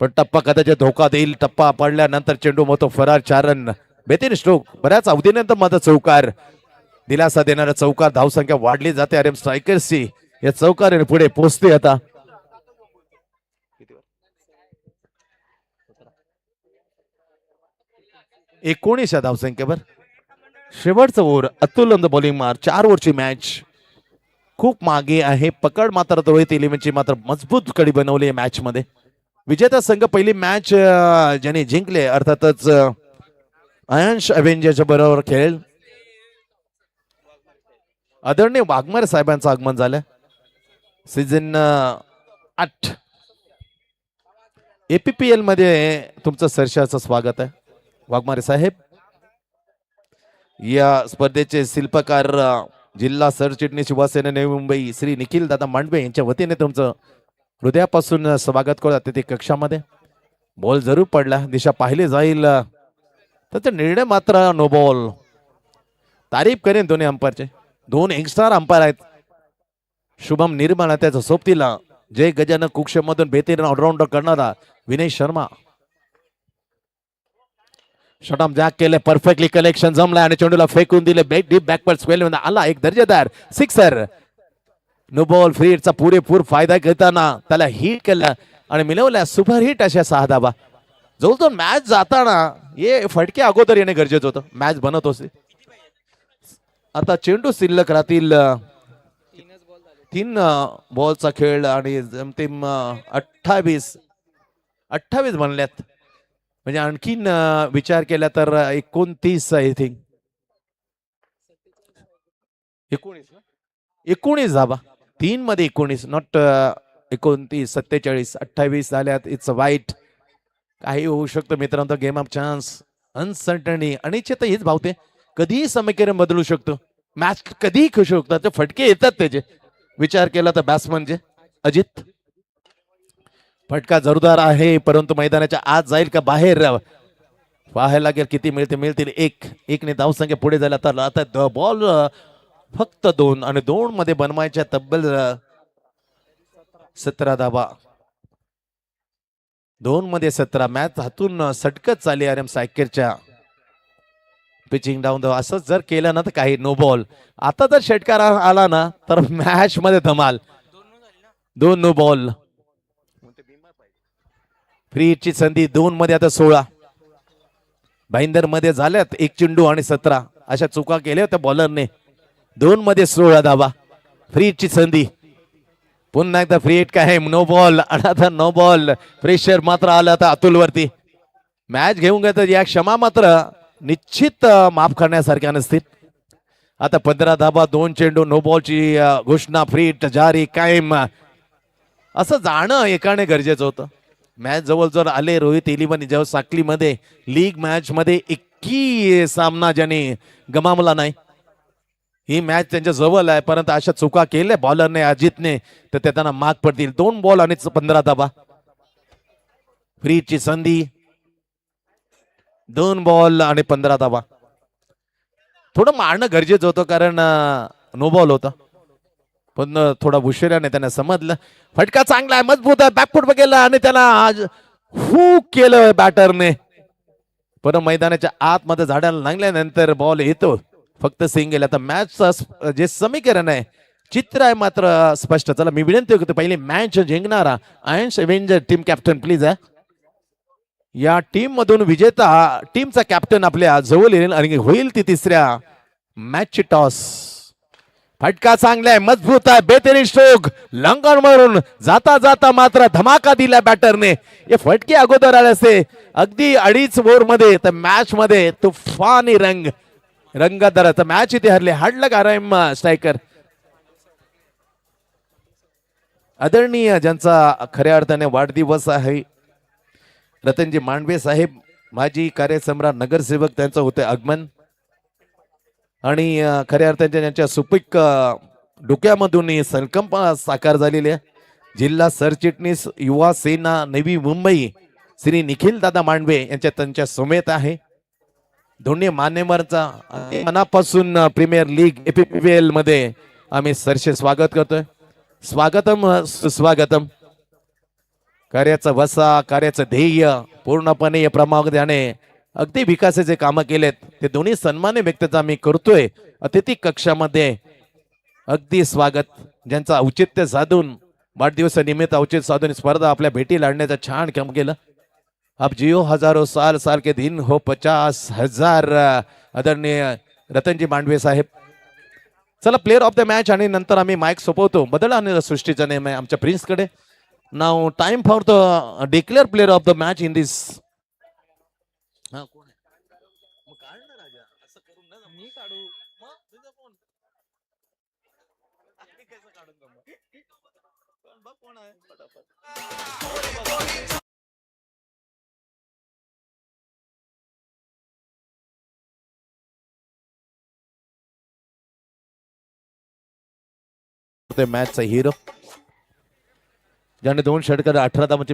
पण टप्पा कदाचित धोका देईल. टप्पा पडल्यानंतर चेंडू मोतो फरार 4 रन बेतीन स्ट्रोक बऱ्याच अवधीनंतर मात्र चौकार दिलासा देणारा चौकार धावसंख्या वाढली जाते आरएम स्ट्रायकर्सची या चौकाराने पुढे पोहोचते. आता 19 धावसंख्येवर शेवटचं ओव्हर अतुल बॉलिंग मार 4 ओव्हरची मॅच खूप मागे आहे. पकड मात्र रोहित एलिव्हनची मात्र मजबूत कडी बनवली मॅच मध्ये. विजेता संघ पहिली मॅच ज्याने जिंकले अर्थातच अयंश अवेंजरच्या बरोबर खेळेल. आदरणीय वाघमारे साहेबांचं आगमन झालं. सीझन 8 APPL मध्ये तुमचं सरशाचं स्वागत आहे वाघमारे साहेब. या स्पर्धेचे शिल्पकार जिल्हा सरचिटणीस शिवसेना नवी मुंबई श्री निखिल दादा मांडवे यांच्या वतीने तुमचं हृदयापासून स्वागत करतात. ते कक्षामध्ये बॉल जरूर पडला दिशा पाहिली जाईल तर निर्णय मात्र नो बॉल. तारीफ करेन दोन्ही अंपायरचे. 2 यंगस्टार अंपायर आहेत. शुभम निर्मळ त्याच्या सोबतीला जय गजानन कुक्षमधून बेहतरीन ऑलराऊंडर करणारा विनय शर्मा. शॉटॉम जॅक केले परफेक्टली कलेक्शन जमलाय आणि चेंडूला फेकून दिले डीप बॅकवर्ड स्पेल आला एक दर्जेदार सिक्सर. नो बॉल फ्रीडचा पुरेपूर फायदा घेताना त्याला हिट केला आणि मिळवल्या सुपर हिट अशा 6 धावा. जवळजवळ मॅच जाताना हे फटके अगोदर येणे गरजेचं होतं. मॅच बनत होते. आता चेंडू शिल्लक राहतील 3 बॉलचा खेळ आणि जमतेम 28 बनल्यात. म्हणजे आणखीन विचार केला तर 29 आय थिंक 19 धावा 3 मध्ये 19 नॉट 29 47 28 झाल्यात. इट्स वाईट. काही होऊ शकतं मित्रांनो. गेम ऑफ चान्स अनसर्टनी अनिश्चित हीच भावते. कधीही समीकरण बदलू शकतो. मॅच कधीही खेळू शकतात. ते फटके येतात त्याचे. विचार केला तर बॅट्समनचे अजित फटका जोरदार आहे परंतु मैदानाच्या आत जाईल का बाहेर पाहायला लागेल. किती मिळतील 1 ने धावसंख्या पुढे झाला तर आता बॉल फक्त 2 आणि 2 मध्ये बनवायच्या तब्बल 17 धावा. 2 मध्ये 17. मॅच हातून सटकत चालली आरएम सायकेरच्या. पिचिंग डाऊन द असं जर केलं ना तर काही नो बॉल. आता जर षटकार आला ना तर मॅच मध्ये धमाल. 2 नो बॉल. फ्री हिटची संधी 2 मध्ये आता 16. भाईंदर मध्ये झाल्यात 1 चेंडू आणि 17 अशा चुका केल्या होत्या बॉलरने. 2 मध्ये 16 धावा. फ्री हिटची संधी पुन्हा एकदा फ्री हिट काय नो बॉल आणि आता नो बॉल. प्रेशर मात्र आलं आता अतुल वरती. मॅच घेऊन घेतात या क्षमा मात्र निश्चित माफ करण्यासारख्या नसतील. आता 15 धावा 2 चेंडू नो बॉलची घोषणा. फ्री हिट जारी कायम असं जाणं एकाने गरजेचं होतं. मॅच जवळ आले. रोहित एलिव्हन जेव्हा साकलीमध्ये लीग मॅच मध्ये 21 सामना ज्याने गमावला नाही. ही मॅच त्यांच्या जवळ आहे परंतु अशा चुका केल्या बॉलरने अजितने तर ते त्यांना मार्क पडतील. 2 बॉल आणि 15 धावा. फ्रीची संधी 2 बॉल आणि 15 धावा. थोडं मारणं गरजेचं होतं कारण नो बॉल होता पण थोडा उशिराने त्यांना समजलं. फटका चांगला आहे मजबूत आहे बॅकफूट गेला आणि त्याला आज हुक केलं बॅटरने. पण मैदानाच्या आतमध्ये झाडाला लागल्यानंतर बॉल येतो फक्त सिंगल. आता मॅचचं जे समीकरण आहे चित्र आहे मात्र स्पष्ट. चला मी विनंती करतो पहिली मॅच जिंकणारा अयंश अवेंजर टीम कॅप्टन प्लीज आहे. या टीम मधून विजेता टीमचा कॅप्टन आपल्या जवळ येईल आणि होईल ती 3ऱ्या मॅचची टॉस. फटका चांगला आहे मजबूत आहे बेहतरीन स्ट्रोक लंगन मारून जाता जाता मात्र धमाका दिला बॅटरने. हे फटके अगोदर आले असते अगदी 2.5 ओव्हर मध्ये तर मॅच मध्ये तुफानी रंगतदार तर मॅच इथे हरले. हाडलं का आरएम स्ट्रायकर आदरणीय ज्यांचा खऱ्या अर्थाने वाढदिवस आहे, रतनजी मांडवे साहेब, माजी कार्यसम्राट नगरसेवक, त्यांचं होते आगमन. आणि खऱ्या अर्थाने त्यांच्या सुपीक डोक्यामधून ही संकल्पना साकार झालेली आहे. जिल्हा सरचिटणीस युवा सेना नवी मुंबई श्री निखिल दादा मांडवे यांच्या त्यांच्या समेत आहे. दोन्ही मान्यवरांचा मनापासून प्रीमियर लीग APPL मध्ये आम्ही सरसे स्वागत करतोय. स्वागतम सुस्वागतम. कार्याचा वसा, कार्याचं ध्येय पूर्णपणे या प्रमाणाने अगदी विकासाचे कामं केलेत ते दोन्ही सन्मान्य व्यक्तीचा आम्ही करतोय. अतिथी कक्षामध्ये अगदी स्वागत. ज्यांचा औचित्य साधून वाढदिवसानिमित्त औचित्य साधून स्पर्धा आपल्या भेटी लाडण्याचं छान काम केलं. अब जियो हजारों साल, साल के दिन हो 50,000. आदरणीय रतनजी मांडवे साहेब. चला प्लेअर ऑफ द मॅच आणि नंतर आम्ही माईक सोपवतो. बदल आणि सृष्टीचा नेम आहे आमच्या प्रिन्सकडे. नाव time for the declare player of the match in this. मी काढू. मॅचचा हिरो ज्याने 2 षटकार 18 धावांची